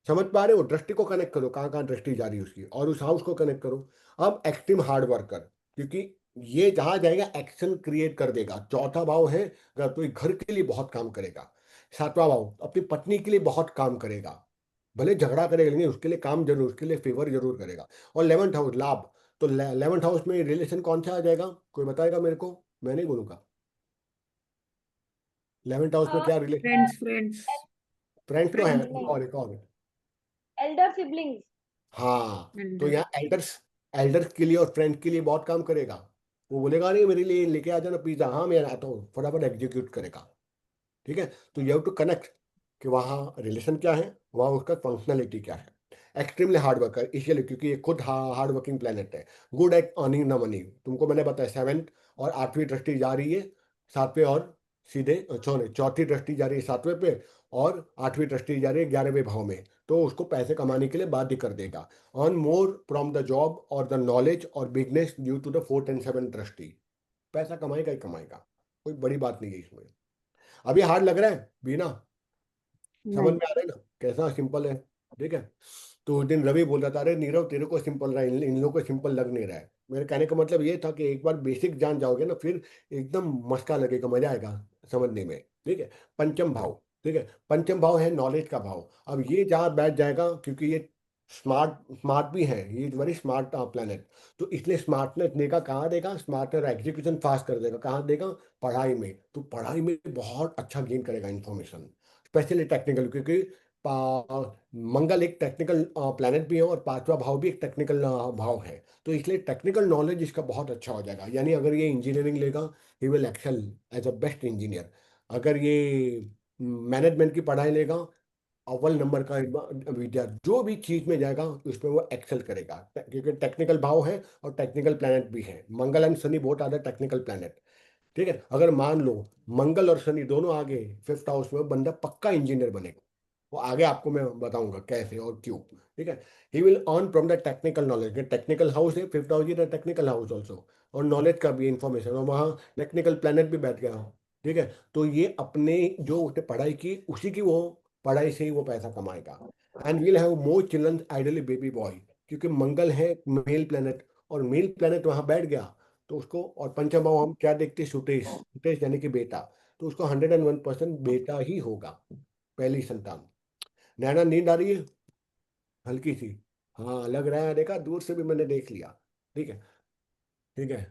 S1: समझ पा रहे हो? दृष्टि को कनेक्ट करो, कहाँ कहाँ दृष्टि जा रही है उसकी, और उस हाउस को कनेक्ट करो। अब एक्सट्रीम हार्ड वर्कर, क्योंकि ये जहां जाएगा एक्शन क्रिएट कर देगा। चौथा भाव है, अगर कोई घर के लिए बहुत काम करेगा। 7वां भाव अपनी पत्नी के लिए बहुत काम करेगा, भले झगड़ा करेगा लेकिन उसके लिए काम जरूर, उसके लिए फेवर जरूर करेगा। और 11th हाउस लाभ, तो 11th हाउस में रिलेशन कौन सा आ जाएगा? कोई बताएगा मेरे को? मैं नहीं बोलूंगा। 11th हाउस में क्या रिलेशन?
S3: Friends friends.
S1: फ्रेंड्स तो है,
S3: Friends,
S1: एक और।
S4: Elder siblings.
S1: हाँ, तो
S3: elder.
S1: यहाँ एल्डर्स, एल्डर्स के लिए और फ्रेंड के लिए बहुत काम करेगा। वो बोलेगा नहीं मेरे लिए लेके आ जाना पिज्जा, हाँ मैं आता हूँ, फटाफट एग्जीक्यूट करेगा। ठीक है, तो यू हैव टू कनेक्ट कि वहाँ रिलेशन क्या है, वहाँ उसका फंक्शनलिटी क्या है। एक्सट्रीमली हार्ड वर्कर इसलिए क्योंकि ये खुद हार्ड वर्किंग प्लेनेट है। Good at earning the money, तुमको मैंने बताया 7th और 8वीं दृष्टि जा रही है 7वें, और सीधे सॉरी 4थी दृष्टि जा रही है 7वें पे, और 8वीं दृष्टि जा रही है 11वें भाव में, तो उसको पैसे कमाने के लिए बाध्य कर देगा। Earn more from the job और द नॉलेज और business due to the 4th and 7th दृष्टि। पैसा कमाएगा ही कमाएगा, कोई बड़ी बात नहीं है इसमें। अभी हार्ड लग रहा है बीना? समझ
S2: नहीं।
S1: में आ रहा है ना कैसा सिंपल है? ठीक है, तो उस दिन रवि बोल रहा था अरे नीरव तेरे को सिंपल रहा है, इन लोगों को सिंपल लग नहीं रहा है। मेरे कहने का मतलब ये था कि एक बार बेसिक जान जाओगे ना, फिर एकदम मस्का लगेगा, मजा आएगा समझने में। ठीक है, पंचम भाव, ठीक है, पंचम भाव है नॉलेज का भाव। अब ये जहाँ बैठ जाएगा, क्योंकि ये स्मार्ट स्मार्ट भी है, ये वेरी स्मार्ट प्लेनेट, तो इसलिए स्मार्टनेस देगा कहाँ देगा, स्मार्टनेस एग्जीक्यूशन फास्ट कर देगा कहाँ देगा, पढ़ाई में। तो पढ़ाई में बहुत अच्छा गेन करेगा इन्फॉर्मेशन, स्पेशली टेक्निकल, क्योंकि मंगल एक टेक्निकल प्लैनेट भी है और 5वां भाव भी एक टेक्निकल भाव है। तो इसलिए टेक्निकल नॉलेज इसका बहुत अच्छा हो जाएगा। यानी अगर ये इंजीनियरिंग लेगा, he will excel as a best engineer. अगर ये मैनेजमेंट की पढ़ाई लेगा, अव्वल नंबर का विद्यार्थी जो भी चीज में जाएगा उसमें वो एक्सेल करेगा, क्योंकि टेक्निकल भाव है और टेक्निकल प्लैनेट भी है। Mangal and Shani both are the technical planet. ठीक है, अगर मान लो मंगल और शनि दोनों आगे 5th हाउस में, बंदा पक्का इंजीनियर बनेगा। वो आगे आपको मैं बताऊंगा कैसे और क्यों। ठीक है, he will earn from the technical knowledge, technical house है 5th house is technical house also, और नॉलेज का भी इंफॉर्मेशन, और वहाँ टेक्निकल प्लेनेट भी बैठ गया। ठीक है, तो ये अपने जो उसने पढ़ाई की उसी की वो पढ़ाई से ही वो पैसा कमाएगा। And will have more children ideally baby boy, क्योंकि मंगल है मेल प्लेनेट, और मेल प्लेनेट वहाँ बैठ गया तो उसको, और पंचम भाव हम क्या देखते हैं, सुतेश, सुतेश यानी कि बेटा, तो उसको 101% बेटा ही होगा, पहली संतान। नैना नींद आ रही है हल्की सी? हाँ लग रहा है, देखा दूर से भी मैंने देख लिया। ठीक है, ठीक है।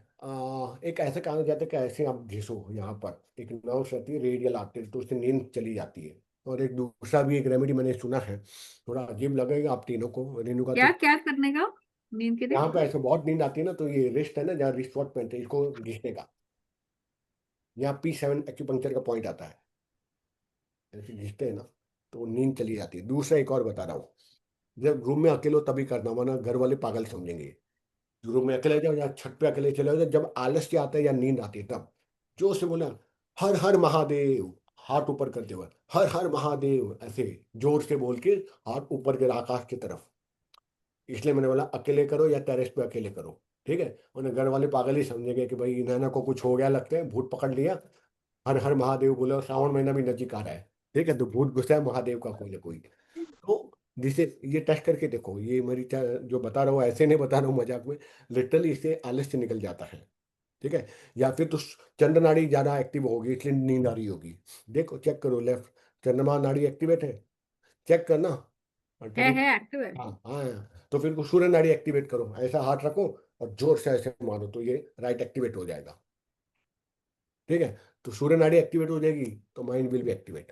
S1: एक ऐसा कहा जाता है कि ऐसे आप घिसो यहाँ पर, एक नर्व्स रहती है रेडियल आर्टरी, तो उससे नींद चली जाती है। और एक दूसरा भी एक रेमेडी मैंने सुना है, थोड़ा अजीब लगेगा आप तीनों को, रेणु का
S3: क्या
S1: तो।
S3: क्या करने का? नींद के लिए?
S1: यहाँ पे ऐसे बहुत नींद आती है ना, तो ये रिस्ट है ना जहाँ रिस्ट वॉच पहनते हैं, इसको घिसने का, यहाँ P7 एक्यूपंक्चर का पॉइंट आता है, ऐसे घिसते हैं ना तो नींद चली जाती है। दूसरा एक और बता रहा हूँ, जब रूम में अकेले हो तभी करना, वरना घर वाले पागल समझेंगे। रूम में अकेले जाओ या छत पे अकेले चले जाओ, जब आलस्य आता है या नींद आती है तब जोर से बोला हर हर महादेव, हाथ ऊपर करते हुए हर हर महादेव, ऐसे जोर से बोल के हाथ ऊपर के आकाश की तरफ। इसलिए मैंने बोला अकेले करो या टेरेस पे अकेले करो। ठीक है, उन्हें घर वाले पागल ही समझेंगे कि भाई नैना को कुछ हो गया, लगता है भूत पकड़ लिया। हर हर महादेव बोले, और श्रावण महीना भी नजीक आ रहा है। ठीक है, तो भूत गुस्सा है महादेव का कोई ना कोई। तो जिसे ये टेस्ट करके देखो, ये मेरी जो बता रहा हूँ ऐसे नहीं बता रहा हूँ मजाक में, लिटरली इससे आलस्य निकल जाता है। ठीक है, या फिर तो चंद्र नाड़ी ज्यादा एक्टिव होगी इसलिए नींद आ रही होगी। देखो चेक करो, लेफ्ट चंद्रमा नाड़ी एक्टिवेट है, चेक करना। और तभी,
S3: है एक्टिव है।
S1: हाँ हाँ, तो फिर सूर्य नाड़ी एक्टिवेट करो, ऐसा हाथ रखो और जोर से ऐसे मारो तो ये राइट एक्टिवेट हो जाएगा। ठीक है, तो सूर्य नाड़ी एक्टिवेट हो जाएगी तो माइंड विल बी एक्टिवेट।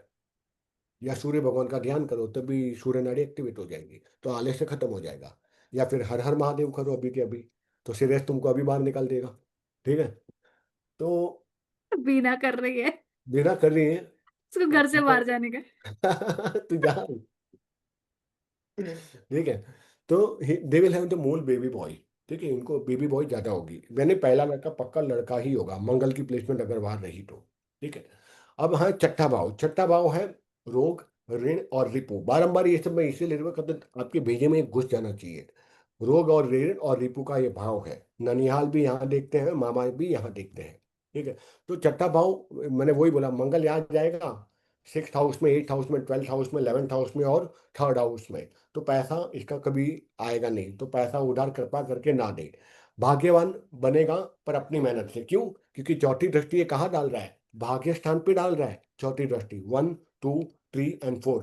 S1: या सूर्य भगवान का ध्यान करो तभी सूर्य नाड़ी एक्टिवेट हो जाएगी, तो आलस्य खत्म हो जाएगा। या फिर हर हर महादेव करो अभी के अभी, तो सीरियस तुमको अभी बाहर निकाल देगा। ठीक है, तो
S3: बीना कर रही है
S1: बिना कर रही है।
S3: उसको घर से बाहर जाने का।
S1: तू जा। ठीक है, तो they will have the more baby boy. ठीक है, इनको बेबी बॉय ज्यादा होगी, मैंने पहला लड़का पक्का लड़का ही होगा, मंगल की प्लेसमेंट अगर बाहर रही तो। ठीक है, अब हाँ छठा भाव, छठा भाव है रोग, ऋण और रिपु। बारंबार ये सब मैं इसीलिए रिवर करता, आपके भेजे में घुस जाना चाहिए। रोग और ऋण और रिपु का ये भाव है, ननिहाल भी यहाँ देखते हैं, मामा भी यहाँ देखते हैं। ठीक है, तो छठा भाव मैंने वही बोला, मंगल यहाँ जाएगा 6th हाउस में, 8th हाउस में, 12th हाउस में, 11th हाउस में और 3rd हाउस में। तो पैसा इसका कभी आएगा नहीं, तो पैसा उधार कृपा करके ना दे। भाग्यवान बनेगा पर अपनी मेहनत से, क्यों? क्योंकि चौथी दृष्टि ये कहाँ डाल रहा है, भाग्य स्थान पे डाल रहा है। चौथी दृष्टि 1 2 3 एंड 4।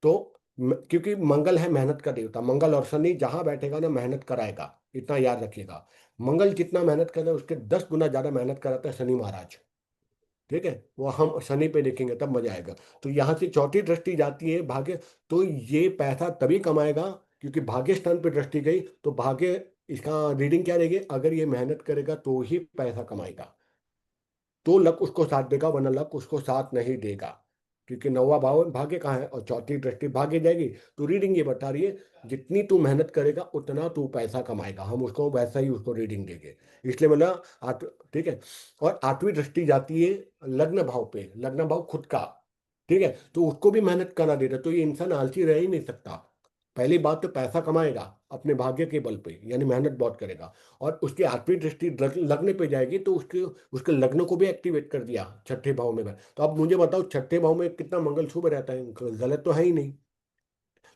S1: तो क्योंकि मंगल है मेहनत का देवता, मंगल और शनि जहां बैठेगा ना मेहनत कराएगा, इतना याद रखिएगा। मंगल जितना मेहनत कर रहा है उसके 10 गुना ज्यादा मेहनत कराता है शनि महाराज। ठीक है, वो हम शनि पे देखेंगे तब मजा आएगा। तो यहाँ से चौथी दृष्टि जाती है भाग्य, तो ये पैसा तभी कमाएगा क्योंकि भाग्य स्थान पे दृष्टि गई तो भाग्य, इसका रीडिंग क्या रहेगी, अगर ये मेहनत करेगा तो ही पैसा कमाएगा, तो लक उसको साथ देगा, वरना लक उसको साथ नहीं देगा, क्योंकि नौवा भाव भाग्य कहाँ है और चौथी दृष्टि भाग्य जाएगी। तो रीडिंग ये बता रही है जितनी तू मेहनत करेगा उतना तू पैसा कमाएगा, हम उसको वैसा ही उसको रीडिंग देंगे। इसलिए मतलब ठीक है। और आठवीं दृष्टि जाती है लग्न भाव पे, लग्न भाव खुद का, ठीक है, तो उसको भी मेहनत करना देता, तो ये इंसान आलसी रह ही नहीं सकता। पहली बात तो पैसा कमाएगा अपने भाग्य के बल पे, यानी मेहनत बहुत करेगा। और उसकी आठवीं दृष्टि लग्न पे जाएगी तो उसके उसके लग्न को भी एक्टिवेट कर दिया छठे भाव में। तो अब मुझे बताओ छठे भाव में कितना मंगल शुभ रहता है, गलत तो है ही नहीं,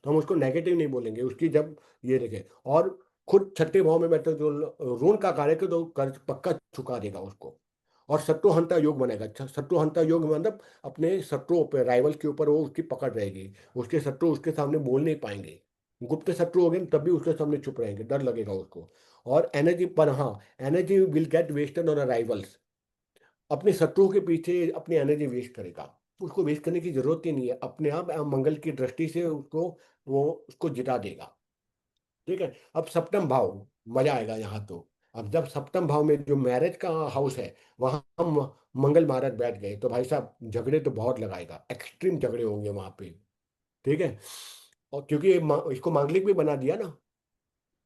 S1: तो हम उसको नेगेटिव नहीं बोलेंगे उसकी जब ये देखे। और खुद छठे भाव में बैठे जो ऋण का कार्य के तो कर्ज पक्का चुका देगा उसको। और शत्रुहंता योग बनेगा। अच्छा, शत्रुहंता योग मतलब अपने शत्रुओं पे, राइवल के ऊपर वो उसकी पकड़ रहेगी, उसके शत्रु उसके सामने बोल नहीं पाएंगे। गुप्त शत्रु हो गए तब भी उसके सामने चुप रहेंगे, डर लगेगा उसको। और एनर्जी पर, हाँ, energy will get wasted on rivals, अपने शत्रुओं के पीछे अपनी एनर्जी वेस्ट करेगा, उसको वेस्ट करने की जरूरत ही नहीं है, अपने आप मंगल की दृष्टि से उसको, वो उसको जिता देगा। ठीक है। अब सप्तम भाव, मजा आएगा यहाँ तो। अब जब सप्तम भाव में जो मैरिज का हाउस है वहां हम मंगल महाराज बैठ गए तो भाई साहब झगड़े तो बहुत लगाएगा, एक्सट्रीम झगड़े होंगे वहां पे। ठीक है। और क्योंकि इसको मांगलिक भी बना दिया ना,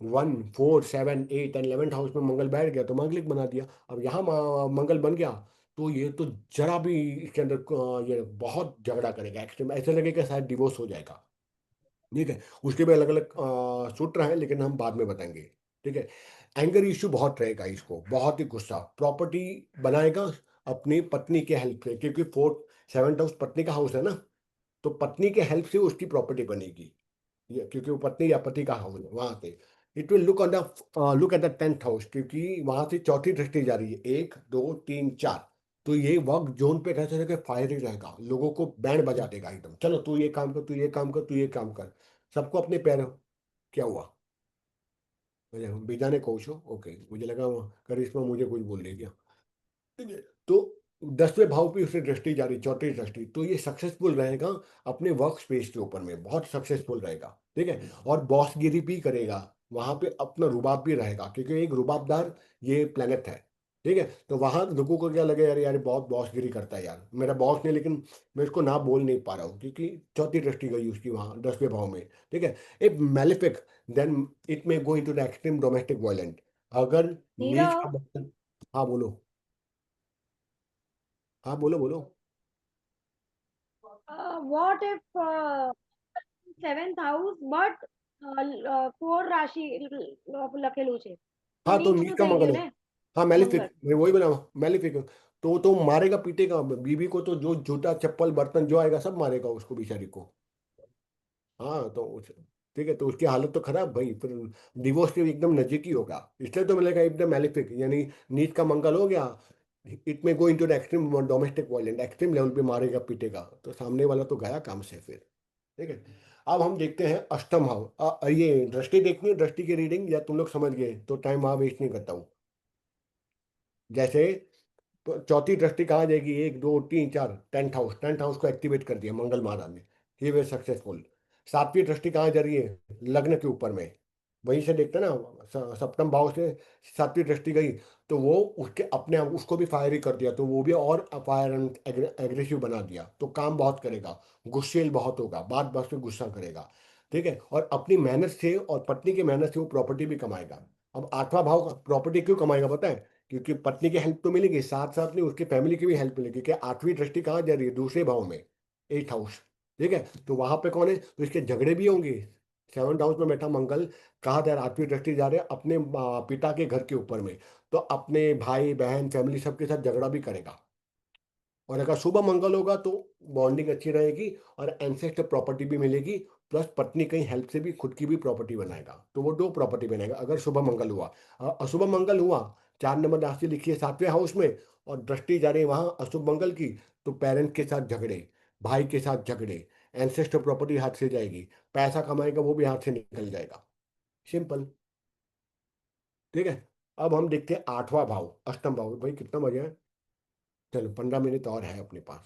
S1: 1 4 7 8 एंड 11th हाउस में मंगल बैठ गया तो मांगलिक बना दिया। अब यहाँ मंगल बन गया तो ये तो जरा भी इसके अंदर ये बहुत झगड़ा करेगा, एक्सट्रीम, ऐसे लगेगा शायद डिवोर्स हो जाएगा। ठीक है। उसके भी अलग अलग सूत्र हैं लेकिन हम बाद में बताएंगे। ठीक है। एंगर इश्यू बहुत रहेगा, इसको बहुत ही गुस्सा, प्रॉपर्टी बनाएगा अपनी पत्नी के हेल्प से, क्योंकि 4 7 हाउस पत्नी का हाउस है ना, तो पत्नी के हेल्प से उसकी प्रॉपर्टी बनेगी, ये क्योंकि वो पत्नी या पति का हाउस है वहां से। It will look on the look at the 10th house, क्योंकि वहां से चौथी दृष्टि जा रही है, 1 2 3 4। तो ये वर्क जोन पे कैसे रहेगा, फायर ही रहेगा, लोगों को बैंड बजा देगा एकदम, चलो तू ये काम कर, तू ये काम कर, तू ये काम कर, सबको अपने पैर। क्या हुआ, मुझे बीजा ने कोच हो, ओके, मुझे लगा करिश्मा मुझे कुछ बोल रही क्या। ठीक है। तो 10वें भाव पे उसकी दृष्टि जा रही, चौथी दृष्टि, तो ये सक्सेसफुल रहेगा अपने वर्क स्पेस के ऊपर में, बहुत सक्सेसफुल रहेगा। ठीक है। और बॉसगिरी भी करेगा वहां पे, अपना रुबाब भी रहेगा क्योंकि एक रुबाबदार ये प्लेनेट है। ठीक है। तो वहां लोगों को क्या लगे, यार यार बहुत बॉसगिरी करता है यार, मेरा बॉस ने, लेकिन मैं इसको ना बोल नहीं पा रहा हूँ क्योंकि चौथी दृष्टि गई उसकी वहां 10वें भाव में। ठीक है। एक मैलिफिक, देन इट में go into the extreme domestic violent, अगर नीच
S4: नीरव,
S1: का। हाँ बोलो, हाँ बोलो बोलो।
S4: what if 7th house but 4 રાશિ લખેલું છે તો
S1: हाँ तो
S4: નીચ
S1: नीच
S4: નું
S1: का
S4: થઈ
S1: मंगल
S4: ગયું
S1: हो,
S4: ને
S1: हाँ मैलिफिक,
S4: મંગળ।
S1: मैं वही बना, मैलिफिक। तो मारेगा पीटेगा बीवी को, तो जो जूता चप्पल बर्तन जो आएगा सब मारेगा उसको बेचारी को। हाँ तो ठीक है, तो उसकी हालत तो खराब भाई, फिर डिवोर्स के एकदम नजदीक ही होगा, इसलिए तो मिलेगा एकदम मैलिफिक, यानी नीच का मंगल हो गया। इट में go into the extreme domestic violent, extreme level पे मारेगा पीटेगा, तो सामने वाला तो गया काम से फिर। ठीक है। अब हम देखते हैं अष्टम भाव। ये दृष्टि देखनी है, दृष्टि की रीडिंग, या तुम लोग समझ गए तो टाइम वहां वेस्ट नहीं करता हूँ। जैसे तो चौथी दृष्टि कहाँ जाएगी, 1 2 3 4, 10th हाउस, 10th हाउस को एक्टिवेट कर दिया मंगल महाराज ने, ही वे सक्सेसफुल। सातवीं दृष्टि कहाँ जा रही है, लग्न के ऊपर में, वहीं से देखते हैं ना, सप्तम भाव से सातवीं दृष्टि गई तो वो उसके अपने आप उसको भी फायर ही कर दिया, तो वो भी और फायर एंड एग्रेसिव बना दिया, तो काम बहुत करेगा, गुस्सेल बहुत होगा, बात बात पे गुस्सा करेगा। ठीक है। और अपनी मेहनत से और पत्नी की मेहनत से वो प्रॉपर्टी भी कमाएगा। अब आठवां भाव प्रॉपर्टी क्यों कमाएगा पता है, क्योंकि पत्नी की हेल्प तो मिलेगी, साथ साथ में उसकी फैमिली की भी हेल्प मिलेगी, क्योंकि आठवीं दृष्टि कहाँ जा रही है, दूसरे भाव में, 8th हाउस। ठीक है। तो वहां पे कौन है, तो इसके झगड़े भी होंगे। 7th हाउस में बैठा मंगल कहाँ जा रहा है, आठवीं दृष्टि जा रहे हैं अपने पिता के घर के ऊपर में, तो अपने भाई बहन फैमिली सबके साथ झगड़ा भी करेगा। और अगर शुभ मंगल होगा तो बॉन्डिंग अच्छी रहेगी और एंसेस्टर प्रॉपर्टी भी मिलेगी, प्लस पत्नी कहीं हेल्प से भी खुद की भी प्रॉपर्टी बनाएगा, तो वो 2 प्रॉपर्टी बनाएगा अगर शुभ मंगल हुआ। अशुभ मंगल हुआ, 4 नंबर राशि लिखिए 7वें हाउस में, और दृष्टि जा रही है वहां अशुभ मंगल की, तो पेरेंट के साथ झगड़े, भाई के साथ झगड़े, एंसेस्टर प्रॉपर्टी हाथ से जाएगी, पैसा कमाएगा वो भी हाथ से निकल जाएगा, सिंपल। ठीक है। अब हम देखते हैं 8वां भाव, अष्टम भाव, भाई कितना मजा है। चलो 15 मिनट और है अपने पास।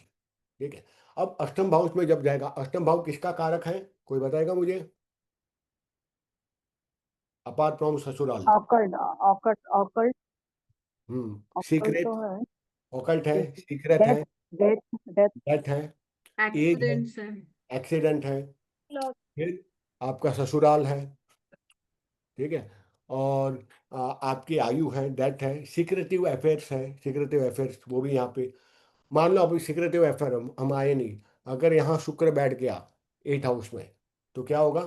S1: ठीक है, अब अष्टम भाव में जब जाएगा, अष्टम भाव किसका कारक है, कोई बताएगा मुझे? अपार्ट फ्रॉम ससुराल।
S2: ऑकल्ट ऑकल्ट ऑकल्ट ऑकल्ट तो
S1: सीक्रेट,
S2: है।
S1: ऑकल्ट है, सीक्रेट
S2: डेथ
S1: है,
S2: डेथ डेथ।
S1: डेथ है, एज है,
S3: एक्सीडेंट्स है।
S1: एक्सीडेंट है,
S4: Loss.
S1: फिर आपका ससुराल है। ठीक है, और आपकी आयु है, डेथ है, सीक्रेटिव अफेयर्स है, सीक्रेटिव अफेयर्स वो भी यहाँ पे। मान लो अभी सीक्रेटिव अफेयर हम आए नहीं, अगर यहाँ शुक्र बैठ गया 8 हाउस में, तो क्या होगा?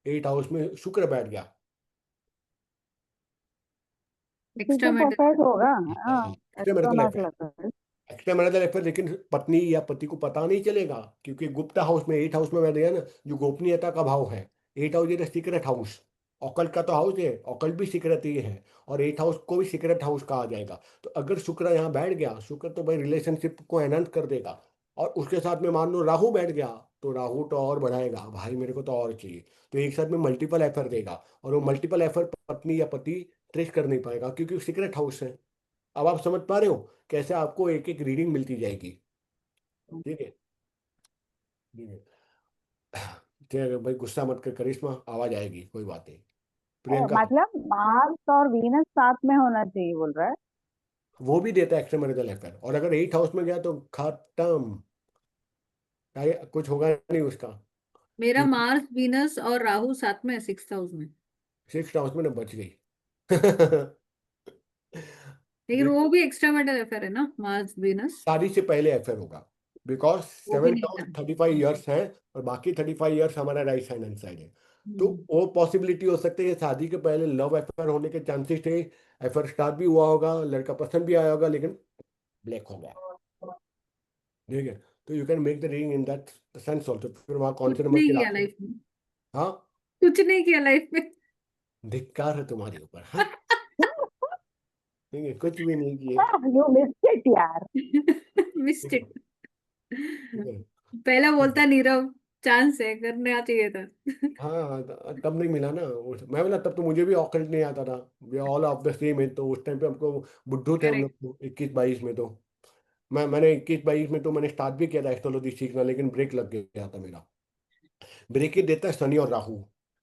S1: 8 हाउस में शुक्र बैठ गया,
S3: एक्स्ट्रा
S2: सीक्रेट
S3: मेटल।
S2: अफेयर होगा। हाँ,
S1: extra
S2: extra
S1: marital
S2: matter
S1: affair,
S2: लगता है।
S1: एक्स्ट्रा मैरिटल अफेयर, लेकिन पत्नी या पति को पता नहीं चलेगा, क्योंकि गुप्त हाउस में 8 हाउस में बैठ गया ना, जो गोपनीयता का भाव है। 8 house is secret house, occult का तो हाउस है, ऑकल्ट भी सीक्रेट ही है, और 8 हाउस को भी सीक्रेट हाउस कहा जाएगा। तो अगर शुक्र यहाँ बैठ गया, शुक्र तो भाई रिलेशनशिप को एनहांस कर देगा, और उसके साथ में मान लो राहु बैठ गया, तो राहु तो और बढ़ाएगा, भाई मेरे को तो और चाहिए। तो एक साथ में मल्टीपल एफर देगा, और वो मल्टीपल एफर पत्नी या पति ट्रेस कर नहीं पाएगा, क्योंकि सीक्रेट हाउस है। अब आप समझ पा रहे हो कैसे आपको एक एक रीडिंग मिलती जाएगी? ठीक है, ठीक है। ठीक है भाई, गुस्सा मत कर करिश्मा, आवाज आएगी, कोई बात नहीं। प्रियंका,
S2: मतलब मार्स और वीनस साथ में होना चाहिए बोल रहा है।
S1: वो भी देता है एक्स्ट्रा मैरिटल अफेयर, और अगर 8 हाउस में गया तो खत्म, कुछ होगा नहीं उसका।
S3: मेरा मार्स वीनस और राहु साथ में है 6th हाउस में।
S1: 6 हाउस में ना बच गई।
S3: लेकिन
S1: देख,
S3: वो भी एक्स्ट्रा मेटल अफेयर है ना, मार्स वीनस।
S1: शादी से पहले अफेयर होगा, बिकॉज
S3: वो भी
S1: 7 हाउस
S3: नहीं था।
S1: 35 ईयर्स है, और बाकी 35 ईयर्स हमारा राइट हैंड साइड है। तो
S3: हम्म।
S1: वो पॉसिबिलिटी हो सकती है कि शादी के पहले लव अफेयर होने के चांसेस थे, अफेयर स्टार्ट भी हुआ होगा, लड़का पसंद भी आया होगा, लेकिन ब्लैक हो गया। ठीक है, तो you can make the reading in that sense also, फिर वहाँ कौन
S3: कुछ
S1: से नंबर
S3: नहीं
S1: की
S3: किया
S1: राशि?
S3: लाइफ में।
S1: हाँ,
S3: कुछ नहीं किया लाइफ में।
S1: धिक्कार है तुम्हारे ऊपर, हाँ। ठीक है, कुछ भी नहीं किए।
S2: यू मिस्ड इट यार।
S1: ठीक है,
S3: मिस्टेक।
S1: ठीक है।
S3: पहला बोलता नीरव, चांस है, करना चाहिए था।
S1: हाँ, तब नहीं मिला ना मैं बोला, तब तो मुझे भी ऑकल्ट नहीं आता था। We all of the same है, तो उस टाइम पे हमको बुद्धू थे हम
S3: करेक्ट।
S1: लोग 21-22 में। तो मैंने 21-22 में तो मैंने स्टार्ट भी किया था एस्ट्रोलॉजी सीखना, लेकिन ब्रेक लग गया था मेरा। ब्रेक ही देता है शनि और राहु।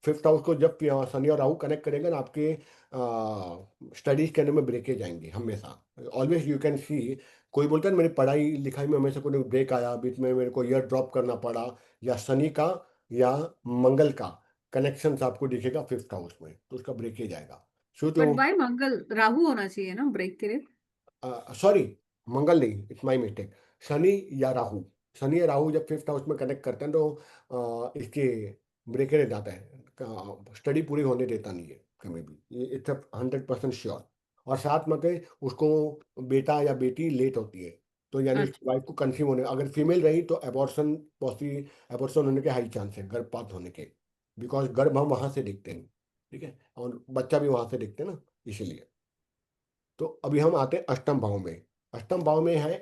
S1: 5th हाउस को जब शनि और राहु कनेक्ट करेगा ना, आपके स्टडीज करने में ब्रेकेज आएंगे हमेशा। ऑलवेज यू कैन सी, कोई बोलता है ना, मेरी पढ़ाई लिखाई में हमेशा कोई ब्रेक आया, बीच में मेरे को ईयर ड्रॉप करना पड़ा, या शनि का या मंगल का कनेक्शन आपको दिखेगा 5th हाउस में, तो उसका ब्रेकेज आएगा। सो
S3: बट
S1: तो
S3: भाई मंगल राहु होना चाहिए ना ब्रेक के लिए।
S1: सॉरी, मंगल नहीं, इट्स माई मिस्टेक। शनि या राहु, शनि या राहु जब 5th हाउस में कनेक्ट करते हैं, तो इसके ब्रेकर जाता है, स्टडी पूरी होने देता नहीं है कभी भी, इट्स 100% श्योर। और साथ में के उसको बेटा या बेटी लेट होती है, तो यानी उसकी
S3: अच्छा।
S1: वाइफ को कंसीव होने, अगर फीमेल रही तो एबॉर्शन एबॉर्शन होने के हाई चांस है, गर्भपात होने के, बिकॉज गर्भ हम वहां से देखते हैं। ठीक है, और बच्चा भी वहां से देखते हैं ना, इसीलिए। तो अभी हम आते हैं अष्टम भाव में। अष्टम भाव में है,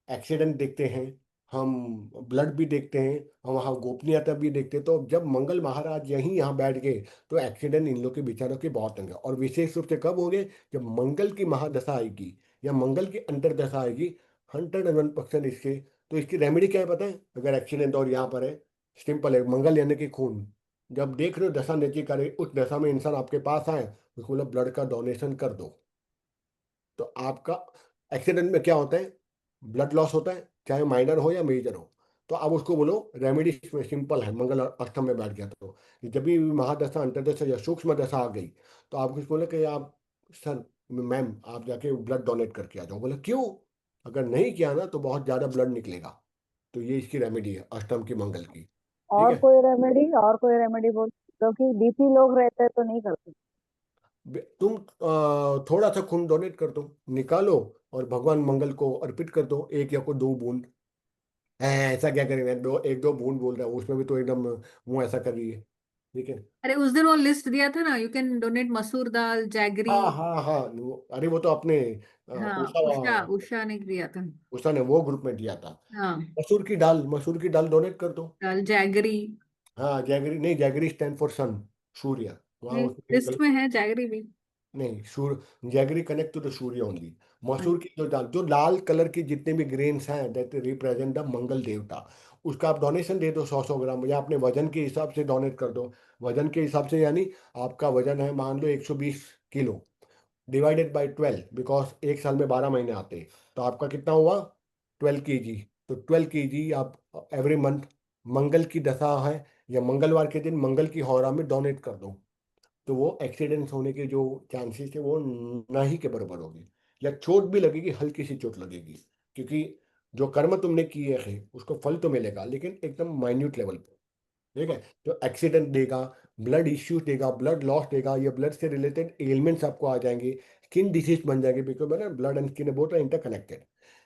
S1: एक्सीडेंट देखते हैं हम, ब्लड भी देखते हैं, हम वहाँ गोपनीयता भी देखते हैं। तो जब मंगल महाराज यहीं यहाँ बैठ गए, तो एक्सीडेंट इन लोग के विचारों के बहुत होंगे, और विशेष रूप से कब होंगे? जब मंगल की महादशा आएगी या मंगल की अंतरदशा आएगी। 101% इसके, तो इसकी रेमेडी क्या है पता है? अगर एक्सीडेंट और यहाँ पर है, सिंपल है, मंगल यानी कि खून। जब देख रहे हो दशा नती करे, उस दशा में इंसान आपके पास आए, उसको बोला ब्लड का डोनेशन कर दो। तो आपका एक्सीडेंट में क्या होता है? ब्लड लॉस होता है, चाहे माइनर हो या मेजर हो। तो आप उसको बोलो, रेमेडी इसमें सिंपल है, मंगल अष्टम में बैठ गया तो जब भी महादशा अंतर्दशा या सूक्ष्म दशा आ गई, तो आप कुछ बोले कि आप सर, मैम आप जाके ब्लड डोनेट करके आ जाओ। बोले क्यों? अगर नहीं किया ना तो बहुत ज़्यादा ब्लड निकलेगा। तो ये इसकी रेमेडी है अष्टम की मंगल की। ठीक है,
S2: और कोई रेमेडी बोल, क्योंकि डीपी लोग रहते हैं तो नहीं करते।
S1: तुम थोड़ा सा खून डोनेट कर दो, निकालो, और भगवान मंगल को अर्पित कर दो, एक या को 2 बूंद। ऐसा क्या करेंगे, 1-2 बूंद बोल रहा है, उसमें भी तो एकदम मुंह ऐसा कर रही है। ठीक है,
S3: अरे उस दिन वो लिस्ट दिया था ना, यू कैन डोनेट मसूर दाल, जैगरी।
S1: हाँ हाँ हाँ, अरे वो तो अपने
S3: हाँ,
S1: उषा,
S3: उषा उषा ने दिया था।
S1: उषा ने वो ग्रुप में दिया था।
S3: हाँ,
S1: मसूर की दाल डोनेट कर दो।
S3: दाल जैगरी।
S1: हाँ, जैगरी नहीं, jaggery stand for sun, Surya, वहाँ उसमें
S3: लिस्ट में है जैगरी भी।
S1: नहीं, Surya, jaggery connect to the Surya only. मसूर की जो लाल कलर की जितने भी ग्रेन्स हैं दैट रिप्रेजेंट द मंगल देवता, उसका आप डोनेशन दे दो 100-100 ग्राम, या अपने वजन के हिसाब से डोनेट कर दो। वजन के हिसाब से यानी आपका वजन है मान लो 120 किलो, डिवाइडेड बाई 12, बिकॉज एक साल में 12 महीने आते हैं, तो आपका कितना हुआ 12 kg। तो 12 kg आप एवरी मंथ मंगल की दशा है या मंगलवार के दिन मंगल की होरा में डोनेट कर दो, तो वो एक्सीडेंट्स होने के जो चांसेस है वो ना ही के बराबर होगी। या चोट भी लगेगी, हल्की सी चोट लगेगी, क्योंकि जो कर्म तुमने किए हैं उसको फल तो मिलेगा लेकिन एकदम माइन्यूट लेवल पे। ठीक है, तो एक्सीडेंट देगा, ब्लड इश्यूज देगा, ब्लड लॉस देगा, ये ब्लड से रिलेटेड एलिमेंट्स आपको आ जाएंगे, स्किन डिसीज बन जाएगी, बिकॉज ना blood and skin both are interconnected.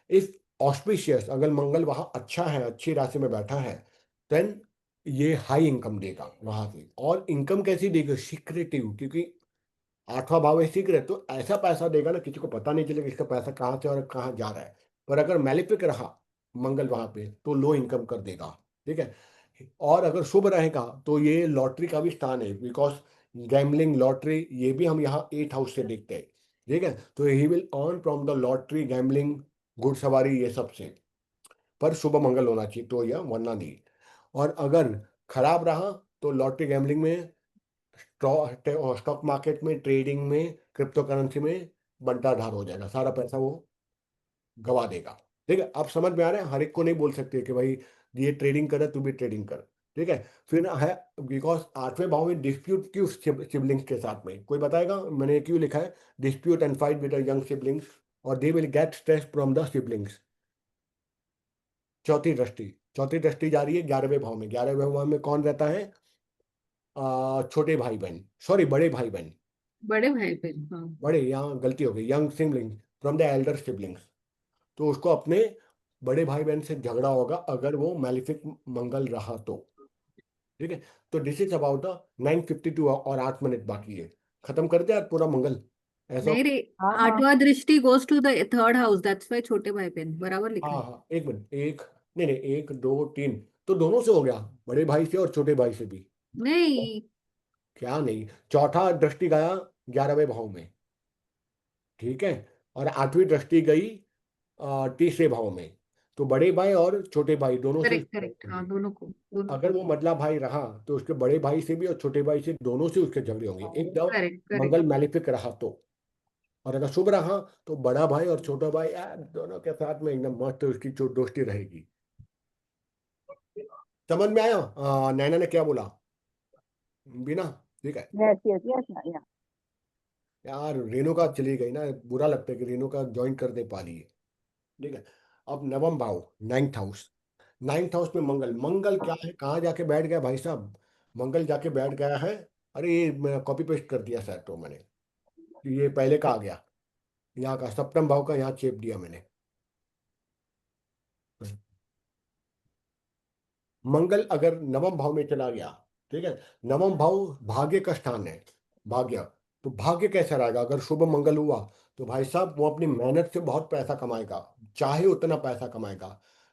S1: If auspicious, अगर मंगल वहां अच्छा है, अच्छी राशि में बैठा है, देन ये हाई इनकम देगा वहां से। और इनकम कैसी देगा, सीक्रेटिव, क्योंकि 8वां भाव है सीक्रेट, तो ऐसा पैसा देगा ना किसी को पता नहीं चलेगा इसका पैसा कहाँ से और कहाँ जा रहा है। पर अगर मैलिफिक रहा मंगल वहां पे तो लो इनकम कर देगा। ठीक है, और अगर शुभ रहेगा तो ये लॉटरी का भी स्थान है, बिकॉज गैम्बलिंग लॉटरी ये भी हम यहाँ 8 हाउस से देखते हैं। ठीक है, तो he will earn from the lottery, gambling, घुड़सवारी, ये सब से। पर शुभ मंगल होना चाहिए तो यह, वरना नहीं। और अगर खराब रहा तो लॉटरी, गैम्बलिंग में, स्टॉक मार्केट में, ट्रेडिंग में, क्रिप्टो करेंसी में बंटाधार हो जाएगा, सारा पैसा वो गवा देगा। ठीक है, आप समझ में आ रहे हैं, हर एक को नहीं बोल सकते कि भाई ये ट्रेडिंग कर, तू भी ट्रेडिंग कर। ठीक है, फिर है, बिकॉज 8वें भाव में डिस्प्यूट क्यों सिबलिंग्स के साथ में, कोई बताएगा मैंने क्यों लिखा है dispute and fight with young siblings, और they will get stress from the siblings. चौथी दृष्टि, चौथी दृष्टि जा रही है 11वें भाव में। 11वें भाव में कौन रहता है, छोटे भाई बहन, सॉरी बड़े भाई बहन,
S3: बड़े भाई बहन, हाँ।
S1: बड़े, यहाँ गलती हो गई, young siblings from the Elder siblings. तो उसको अपने बड़े भाई बहन से झगड़ा होगा अगर वो मैलिफिक मंगल रहा तो। ठीक है, तो दिस इज अबाउट द 9:52 और 8 मिनट बाकी है, खत्म कर दे आज पूरा मंगल ऐसा।
S3: नहीं रे,
S2: हाँ हाँ।
S3: 8वां दृष्टि goes to the third house, that's why छोटे भाई बहन बराबर लिखा
S1: हाँ
S3: है।
S1: हाँ, एक मिनट, एक, नहीं नहीं, 1 2 3, तो दोनों से हो गया, बड़े भाई से और छोटे भाई से भी।
S3: नहीं।
S1: क्या नहीं, चौथा दृष्टि गया 11वें भाव में। ठीक है, और 8वीं दृष्टि गई तीसरे भाव में। तो बड़े भाई और छोटे भाई दोनों से
S3: करेक्ट
S1: उसके
S3: करेक्ट, हाँ
S1: होंगे।
S3: दोनों को, दोनों
S1: अगर
S3: को।
S1: वो मझला भाई रहा तो उसके बड़े भाई से भी और छोटे भाई से दोनों से उसके झगड़े होंगे एकदम।
S3: Correct correct.
S1: मंगल मैलिफिक रहा तो, और अगर शुभ रहा तो बड़ा भाई और छोटा भाई यार दोनों के साथ में एकदम मस्त उसकी दोस्ती रहेगी। समझ में आया नैना ने क्या बोला, बिना? ठीक है
S2: यस यस यस या।
S1: यार, रेणुका चली गई ना, बुरा लगता है कि रेणुका ज्वाइन कर दे पा रही है। ठीक है, अब 9वां भाव, 9th हाउस। 9th हाउस में मंगल, मंगल क्या है, कहाँ जाके बैठ गया भाई साहब, मंगल जाके बैठ गया है। अरे ये मैं कॉपी पेस्ट कर दिया सर, तो मैंने, ये पहले का आ गया, यहाँ का 7वां भाव का यहाँ चेप दिया मैंने। मंगल अगर 9वां भाव में चला गया, ठीक है, 9वां भाव भाग्य का स्थान है, भाग्य। तो भाग्य कैसा रहेगा अगर शुभ मंगल हुआ, तो भाई साहब वो अपनी मेहनत से बहुत पैसा कमाएगा, चाहे उतना पैसा कमाएगा।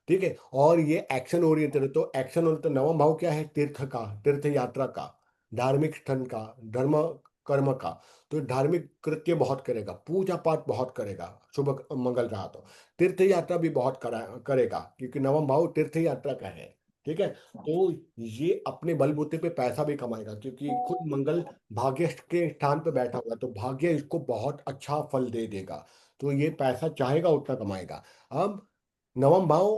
S1: ठीक है, और ये एक्शन ओरिएंटेड है, तो एक्शन ओरिएंटेड 9वां भाव क्या है, तीर्थ का, तीर्थ यात्रा का, धार्मिक स्थल का, धर्म कर्म का। तो धार्मिक कृत्य बहुत करेगा, पूजा पाठ बहुत करेगा, शुभ मंगल रहा तो तीर्थ यात्रा भी बहुत करेगा, क्योंकि 9वां भाव तीर्थ यात्रा का है। ठीक है, तो ये अपने बलबूते पे पैसा भी कमाएगा, क्योंकि खुद मंगल भाग्य के स्थान पे बैठा हुआ है, तो भाग्य इसको बहुत अच्छा फल दे देगा। तो ये पैसा चाहेगा उतना कमाएगा। अब 9वां भाव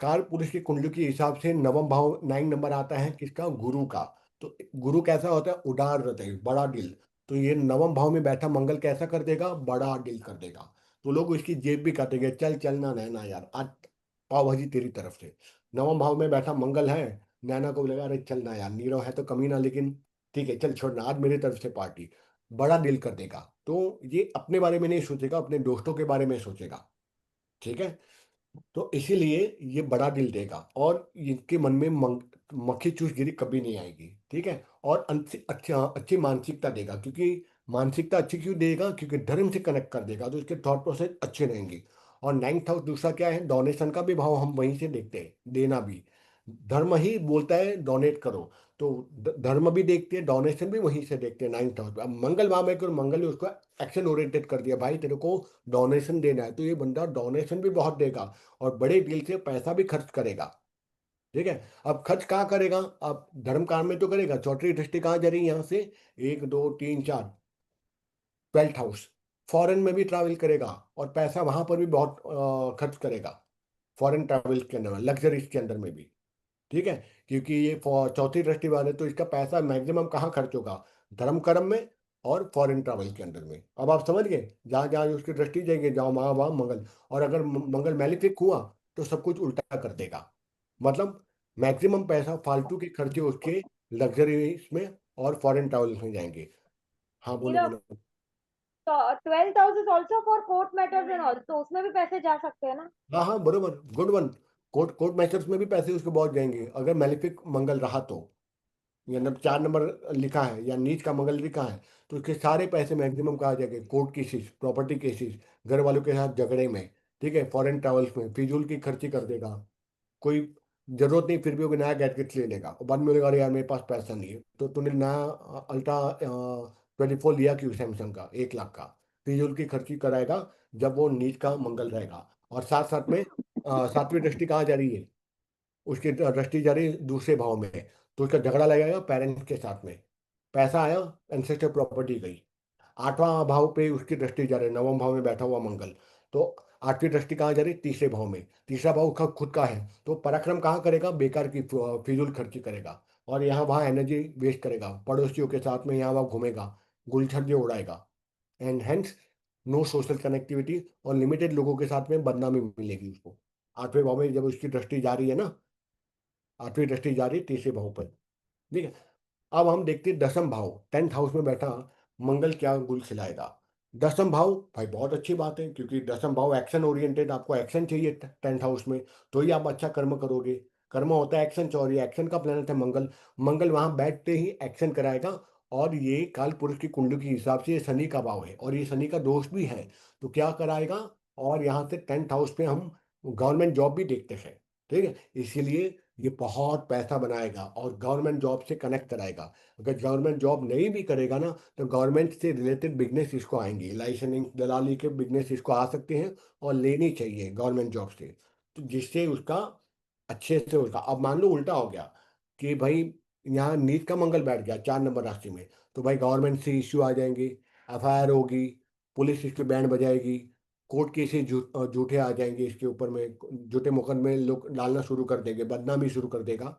S1: कार पुरुष की कुंडली के हिसाब से 9वां भाव 9 नंबर आता है किसका, गुरु का। तो गुरु कैसा होता है, उदार हृदय, बड़ा दिल। तो ये 9वां भाव में बैठा मंगल कैसा कर देगा, बड़ा दिल कर देगा। तो लोग उसकी जेब भी काटेंगे, चल चलना रहना यार आज पाव भाजी तेरी तरफ से। 9वां भाव में बैठा मंगल है, नैना को बोलेगा अरे चलना यार, नीरव है तो कमीना लेकिन ठीक है चल छोड़ना, आज मेरी तरफ से पार्टी, बड़ा दिल कर देगा। तो ये अपने बारे में नहीं सोचेगा, अपने दोस्तों के बारे में सोचेगा। ठीक है, तो इसीलिए ये बड़ा दिल देगा, और इनके मन में मक्खी चूसगिरी कभी नहीं आएगी। ठीक है, और अच्छी अच्छी मानसिकता देगा, क्योंकि मानसिकता अच्छी क्यों देगा, क्योंकि धर्म से कनेक्ट कर देगा, तो इसके थॉट प्रोसेस अच्छे रहेंगे। और 9th हाउस दूसरा क्या है, डोनेशन का भी भाव हम वहीं से देखते हैं, देना भी। धर्म ही बोलता है डोनेट करो, तो धर्म भी देखते हैं, डोनेशन भी वहीं से देखते हैं 9th हाउस। अब मंगल वहां में मंगल ने उसको एक्शन ओरिएंटेड कर दिया, भाई तेरे को डोनेशन देना है, तो ये बंदा डोनेशन भी बहुत देगा और बड़े दिल से पैसा भी खर्च करेगा। ठीक है। अब खर्च कहाँ करेगा? अब धर्म काम में तो करेगा। चौथी दृष्टि कहाँ जा रही है यहाँ से? 1 2 3 4, 12th हाउस। फॉरेन में भी ट्रैवल करेगा और पैसा वहां पर भी बहुत खर्च करेगा, फॉरेन ट्रैवल के अंदर, लग्जरीज के अंदर में भी। ठीक है। क्योंकि ये चौथी दृष्टि वाले, तो इसका पैसा मैक्सिमम कहाँ खर्च होगा? धर्म कर्म में और फॉरेन ट्रैवल के अंदर में। अब आप समझ गए, जहाँ जहाँ उसकी दृष्टि जाएगी, जहाँ वहाँ वहाँ मंगल। और अगर मंगल मैलिफिक हुआ तो सब कुछ उल्टा कर देगा। मतलब मैक्सिमम पैसा फालतू के खर्चे उसके लग्जरीज में और फॉरेन ट्रैवल में जाएंगे। हाँ बोलो
S4: नीरव,
S1: बोलो।
S4: तो 12th house is also for court matters and all, तो उसमें भी पैसे जा सकते हैं ना?
S1: हाँ हाँ बरोबर, good one. Court court matters में भी पैसे उसके बहुत जाएंगे अगर मैलिफिक मंगल रहा तो। या 4 नंबर लिखा है या नीच का मंगल लिखा है, तो उसके सारे पैसे मैक्सिमम कहा जाएगा कोर्ट केसेस, प्रॉपर्टी केसेस, घर वालों के साथ झगड़े में। ठीक है। फॉरेन ट्रैवल्स में फिजूल की खर्ची कर देगा। कोई जरूरत नहीं फिर भी वो नया गैजेट ले लेगा और बाद में बोलेगा अरे यार मेरे पास पैसा नहीं है, तो तूने नया अल्ट्रा 24 लिया क्यों सैमसंग का 1 लाख का? फिजूल की खर्ची कराएगा जब वो नीच का मंगल रहेगा। और साथ साथ में 7वीं दृष्टि कहाँ जा रही है? उसकी दृष्टि जा रही है दूसरे भाव में, तो उसका झगड़ा लगेगा पेरेंट्स के साथ में। पैसा आया, एंसेस्टर प्रॉपर्टी गई। 8वां भाव पे उसकी दृष्टि जा रही है, 9वें भाव में बैठा हुआ मंगल। तो 8वीं दृष्टि कहाँ जा रही है? तीसरे भाव में। तीसरा भाव उसका खुद का है, तो पराक्रम कहाँ करेगा? बेकार की फिजूल खर्ची करेगा और यहाँ वहाँ एनर्जी वेस्ट करेगा, पड़ोसियों के साथ में यहाँ वहाँ घूमेगा, गुलछर्रे उड़ाएगा। And hence no social connectivity, और लिमिटेड लोगों के साथ में बदनामी मिलेगी उसको। 8वें भाव में जब उसकी दृष्टि जा रही है ना, 8वीं दृष्टि जा रही है तीसरे भाव पर। ठीक है। अब हम देखते हैं 10म भाव, 10th हाउस में बैठा मंगल क्या गुल खिलाएगा। 10म भाव भाई बहुत अच्छी बात है, क्योंकि 10म भाव एक्शन ओरिएंटेड, आपको एक्शन चाहिए 10th हाउस में, तो ही आप अच्छा कर्म करोगे। कर्म होता है एक्शन से, और ये एक्शन का प्लेनेट है मंगल। मंगल वहां बैठते ही एक्शन कराएगा। और ये काल पुरुष की कुंडली के हिसाब से ये शनि का भाव है और ये शनि का दोष भी है, तो क्या कराएगा? और यहाँ से 10th हाउस पे हम गवर्नमेंट जॉब भी देखते हैं। ठीक है। इसीलिए ये बहुत पैसा बनाएगा और गवर्नमेंट जॉब से कनेक्ट कराएगा। अगर गवर्नमेंट जॉब नहीं भी करेगा ना, तो गवर्नमेंट से रिलेटेड बिजनेस इसको आएंगे, लाइसेंसिंग दलाली के बिजनेस इसको आ सकते हैं और लेनी चाहिए गवर्नमेंट जॉब से, तो जिससे उसका अच्छे से उसका। अब मान लो उल्टा हो गया कि भाई यहाँ नीच का मंगल बैठ गया 4 नंबर राशि में, तो भाई गवर्नमेंट से इश्यू आ जाएंगे, एफआईआर होगी, पुलिस इसके बैंड बजाएगी, कोर्ट केसेस झूठे आ जाएंगे इसके ऊपर में, झूठे मुकदमे लोग डालना शुरू कर देंगे, बदनामी शुरू कर देगा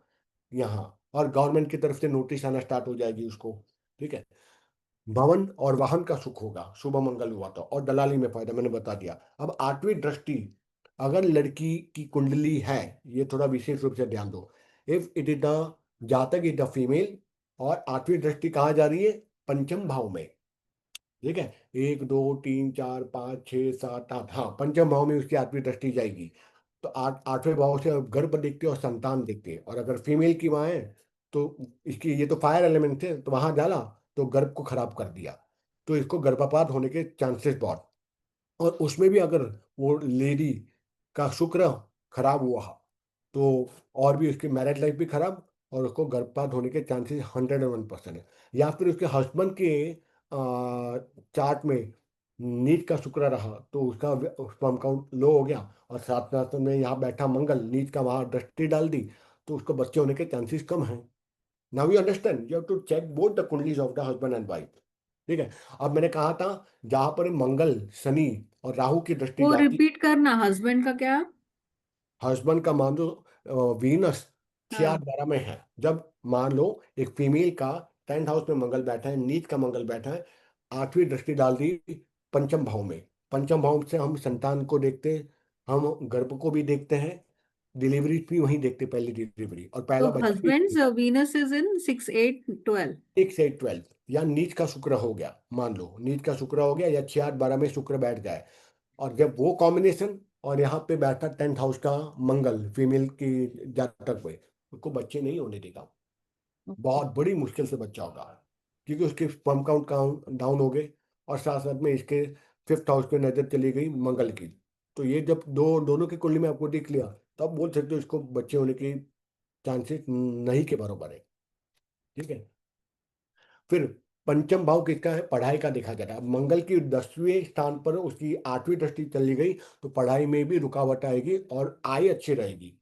S1: यहाँ, और गवर्नमेंट की तरफ से नोटिस आना स्टार्ट हो जाएगी उसको। ठीक है। भवन और वाहन का सुख होगा, शुभ मंगल हुआ तो, और दलाली में फायदा मैंने बता दिया। अब 8वीं दृष्टि अगर लड़की की कुंडली है, ये थोड़ा विशेष रूप से ध्यान दो। इफ इट इज द जातक इज द फीमेल, और 8वीं दृष्टि कहाँ जा रही है? 5म भाव में। ठीक है। 1 2 3 4 5 6 7 8, हाँ 5म भाव में उसकी 8वीं दृष्टि जाएगी। तो 8वें भाव से अब गर्भ देखते हैं और संतान देखते हैं, और अगर फीमेल की माँ है तो इसकी, ये तो फायर एलिमेंट थे, तो वहां डाला तो गर्भ को खराब कर दिया, तो इसको गर्भपात होने के चांसेस बहुत। और उसमें भी अगर वो लेडी का शुक्र खराब हुआ तो और भी उसकी मैरिज लाइफ भी खराब, और उसको गर्भपात होने के चांसेस 101% है। या फिर उसके हस्बैंड के चार्ट में नीच का शुक्र रहा तो उसका स्पर्म काउंट लो हो गया, और साथ साथ में यहाँ बैठा मंगल नीच का वहां दृष्टि डाल दी, तो उसको बच्चे होने के चांसेस कम हैं। Now you understand, you have to check both the kundlis of the husband and wife. ठीक है। अब मैंने कहा था जहां पर मंगल शनि और राहु की दृष्टि
S3: वो
S1: जाती,
S3: रिपीट करना, हस्बैंड का क्या?
S1: हस्बैंड का मान लो वीनस 6 8 12 में है, जब मान लो एक फीमेल का 10th हाउस में मंगल बैठा है, नीच का मंगल बैठा है, 8वीं दृष्टि डाल दी 5म भाव में। 5म भाव से हम संतान को देखते हैं, हम गर्भ को भी देखते हैं, डिलीवरी भी वहीं देखते हैं, पहली डिलीवरी और
S3: तो
S1: पहला बच्चा भी।
S3: Husband Venus is in 6 8 12।
S1: 6 8 12, या नीच का शुक्र हो गया, मान लो नीच का शुक्र हो गया या 6 8 12 में शुक्र बैठ जाए, और जब वो कॉम्बिनेशन और यहाँ पे बैठा 10th हाउस का मंगल फीमेल की जातक में, उसको बच्चे नहीं होने देगा, बहुत बड़ी मुश्किल से बच्चा होगा, क्योंकि उसके स्पर्म काउंट डाउन हो गए, और साथ साथ में इसके 5th हाउस पे नजर चली गई मंगल की। तो ये जब दोनों की कुंडली में आपको दिख लिया, तो आप बोल सकते हो इसको बच्चे होने की चांसेस नहीं के बराबर है। ठीक है। फिर पंचम भाव किसका है? पढ़ाई का देखा जाता है। मंगल की 10वें स्थान पर उसकी 8वीं दृष्टि चली गई तो पढ़ाई में भी रुकावट आएगी और आय अच्छी रहेगी।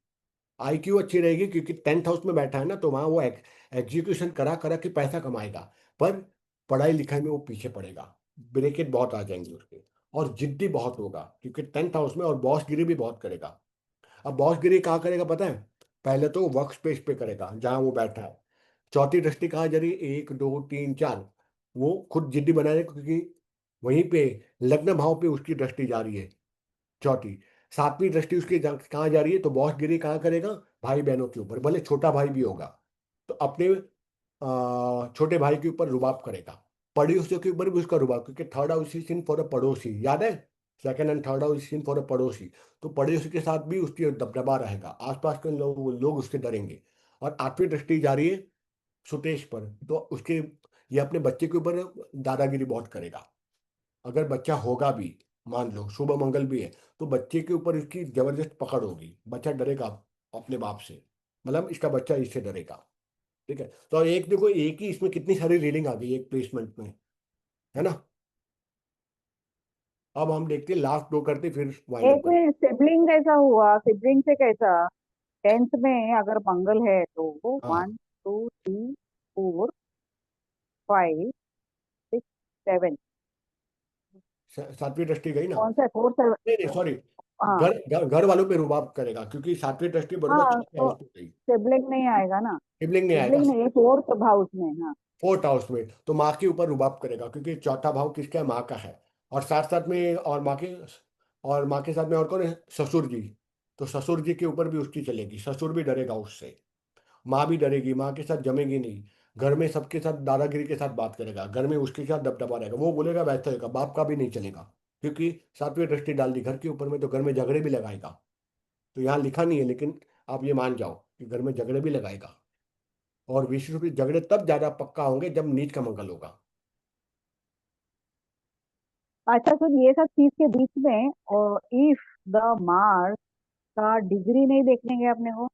S1: आय क्यों अच्छी रहेगी? क्योंकि 10th हाउस में बैठा है ना, तो वहां वो एग्जीक्यूशन करा करा के पैसा कमाएगा, पर पढ़ाई लिखाई में वो पीछे पड़ेगा। ब्रेकेट बहुत आ जाएंगे उसके। और जिद्दी बहुत होगा क्योंकि 10th हाउस में, और बॉसगिरी भी बहुत करेगा। अब बॉसगिरी कहाँ करेगा पता है? पहले तो वर्क स्पेस पे करेगा जहां वो बैठा है। चौथी दृष्टि कहाँ जा रही है? 1 2 3 4। वो खुद जिद्दी बनाएगा क्योंकि वहीं पे लग्न भाव पे उसकी दृष्टि जा रही है। चौथी। 7वीं दृष्टि उसकी कहाँ जा रही है? तो बॉसगिरी कहाँ करेगा? भाई बहनों के ऊपर, भले छोटा भाई भी होगा तो अपने छोटे भाई के ऊपर रुबाब करेगा। पड़ोसियों के ऊपर भी उसका रुबाब, क्योंकि third house is in for a पड़ोसी, याद है? Second and third house in for a पड़ोसी। तो पड़ोसी के साथ भी उसकी दबदबा रहेगा, आसपास के लोग उससे डरेंगे। और 8वीं दृष्टि जा रही है सुतेश पर, तो उसके ये अपने बच्चे के ऊपर दादागिरी बहुत करेगा। अगर बच्चा होगा भी, मान लो शुभ मंगल भी है, तो बच्चे के ऊपर इसकी जबरदस्त पकड़ होगी। बच्चा डरेगा अपने बाप से, मतलब इसका बच्चा इससे डरेगा। ठीक है। तो एक देखो, एक ही इसमें कितनी सारी रीडिंग आ गई एक प्लेसमेंट में, है ना? अब हम देखते हैं, लास्ट दो करते फिर वाइंड अप
S2: एक
S1: करें।
S2: मिनट, सिबलिंग कैसा हुआ? सिबलिंग से कैसा? 10th में अगर मंगल है तो
S1: हाँ,
S2: 1 2 3 4 5 6 7।
S1: 7वीं दृष्टि गई ना?
S2: कौन सा 4 7?
S1: नहीं नहीं, सॉरी।
S2: हाँ
S1: घर वालों पे रुबाब करेगा क्योंकि 7वीं दृष्टि बरोबर
S2: हाँ,
S1: चौथे
S2: तो
S1: हाउस पे गई।
S2: सिबलिंग नहीं आएगा ना?
S1: सिबलिंग नहीं आएगा।
S2: सिबलिंग नहीं है, 4th हाउस में। हाँ।
S1: 4th हाउस में तो माँ के ऊपर रुबाब करेगा क्योंकि चौथा भाव किसका है? माँ का है। और साथ साथ में और माँ के साथ में और कौन है? ससुर जी। तो ससुर जी के ऊपर भी उसकी चलेगी, ससुर भी डरेगा उससे। माँ भी डरेगी, माँ के साथ जमेगी नहीं। घर में सबके साथ दादागिरी के साथ बात करेगा, घर में उसके साथ दबदबा रहेगा, वो बोलेगा वैसा होगा, बाप का भी नहीं चलेगा। क्योंकि 7वीं दृष्टि डाल दी घर के ऊपर में, तो घर में झगड़े भी लगाएगा। तो यहाँ लिखा नहीं है, लेकिन आप ये मान जाओ कि घर में झगड़े भी लगाएगा। और विशेष रूप से झगड़े तब ज्यादा पक्का होंगे जब नीच का मंगल होगा।
S2: अच्छा सुन, ये सब चीज के बीच में, और इफ द मार्स का डिग्री नहीं देखने गए अपने को।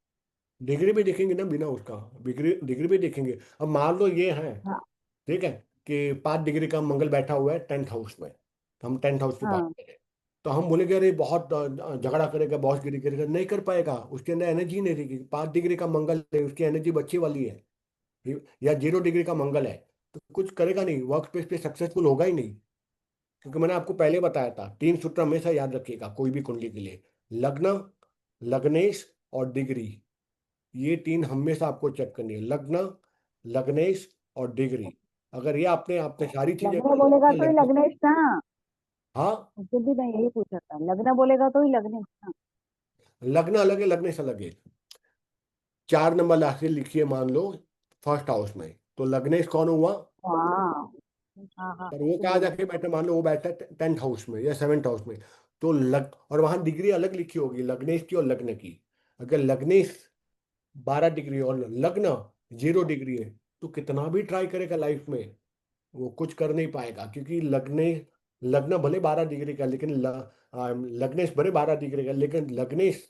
S1: डिग्री भी देखेंगे ना बिना उसका। डिग्री डिग्री भी देखेंगे। अब मान लो ये है,
S2: हाँ
S1: ठीक है, कि 5 डिग्री का मंगल बैठा हुआ है 10th हाउस में। तो हम 10th हाउस की बात
S2: हाँ।
S1: करें, तो हम बोलेंगे अरे बहुत झगड़ा करेगा, बॉस गिरी करेगा, नहीं कर पाएगा, उसके अंदर एनर्जी नहीं रहेगी। 5 डिग्री का मंगल है, उसकी एनर्जी बच्चे वाली है। या 0 डिग्री का मंगल है, तो कुछ करेगा नहीं, वर्क स्पेस पे सक्सेसफुल होगा ही नहीं। क्योंकि मैंने आपको पहले बताया था, 3 सूत्र हमेशा याद रखिएगा कोई भी कुंडली के लिए। लग्न, लग्नेश और डिग्री, ये तीन हमेशा आपको चेक करनी है। लग्न, लग्नेश और डिग्री। अगर ये आपने सारी चीजें
S2: लग्न
S1: कर
S2: बोलेगा
S1: ली,
S2: तो ही लग्नेश ना।
S1: हाँ,
S2: मुझे भी मैं यही पूछा था, लग्न बोलेगा तो ही लग्नेश ना।
S1: लग्न अलग है, लग्नेश अलग है। 4 नंबर राशि लिखिए, मान लो फर्स्ट हाउस में, तो लग्नेश कौन हुआ?
S2: हाँ हाँ हाँ,
S1: और वो कहाँ
S2: बोलो।
S1: जाके बैठा? मान लो वो बैठा है 10th हाउस में या 7th हाउस में। तो और वहां डिग्री अलग लिखी होगी लग्नेश की और लग्न की। अगर लग्नेश 12 डिग्री और लग्न 0 डिग्री है, तो कितना भी ट्राई करेगा लाइफ में, वो कुछ कर नहीं पाएगा। क्योंकि लग्न भले 12 डिग्री का, लेकिन लग्नेश भले 12 डिग्री का, लेकिन लग्नेश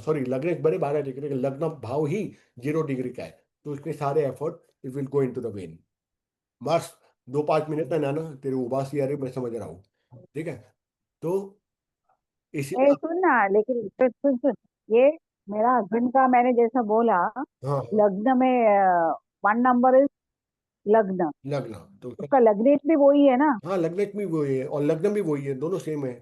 S1: सॉरी लग्नेश भले 12 डिग्री का, लग्न भाव ही 0 डिग्री का है। तो उसके सारे effort it will go in to the vain. बस 2 5 मिनट ना ना, तेरी उबासी आ रही, मैं समझ रहा हूँ। ठीक है। तो इसीलिए
S2: ए सुन ना, लेकिन सुन सुन सुन, ये मेरा हस्बैंड का मैंने जैसा बोला,
S1: हाँ,
S2: लग्न में 1 नंबर इज लग्न।
S1: लग्न तो
S2: उसका लग्नेश भी वही है ना?
S1: हाँ, लग्नेश भी वही है और लग्न भी वही है, दोनों सेम है।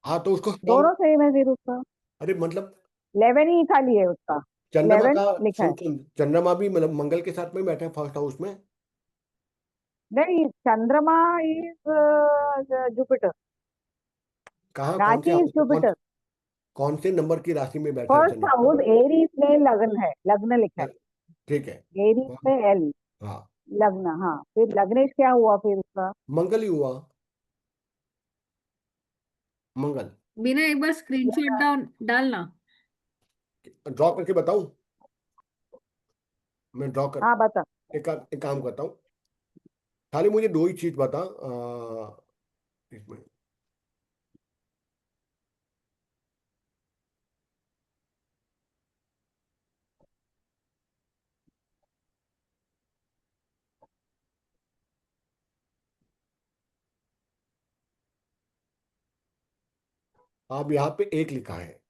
S1: हाँ, तो उसको स्ट्रॉन्ग।
S2: दोनों सेम है फिर उसका।
S1: अरे मतलब
S2: 11 ही खाली है उसका।
S1: चंद्रमा
S2: 11
S1: का,
S2: लिखा है।
S1: सुन सुन, चंद्रमा भी मतलब मंगल के साथ में बैठा है फर्स्ट हाउस में।
S2: नहीं, चंद्रमा इज जुपिटर।
S1: कहाँ? कौन से
S2: राशि इज
S1: हाउस में?
S2: जुपिटर।
S1: कौन से नंबर की राशि में बैठा है
S2: फर्स्ट
S1: चंद्रमा?
S2: हाउस एरीज में लग्न है, लग्न लिखा
S1: ठीक है।
S2: है, एरीज में एल।
S1: हाँ,
S2: लग्न, हाँ। फिर लग्नेश क्या हुआ फिर उसका?
S1: मंगल ही हुआ, मंगल।
S3: बिना एक बार स्क्रीनशॉट डाउन डालना।
S1: ड्रॉ करके बताऊं? मैं ड्रॉ कर
S2: हाँ बता।
S1: एक काम करता हूँ। खाली मुझे दो ही चीज बता, एक मिनट। अब यहाँ पे एक लिखा है,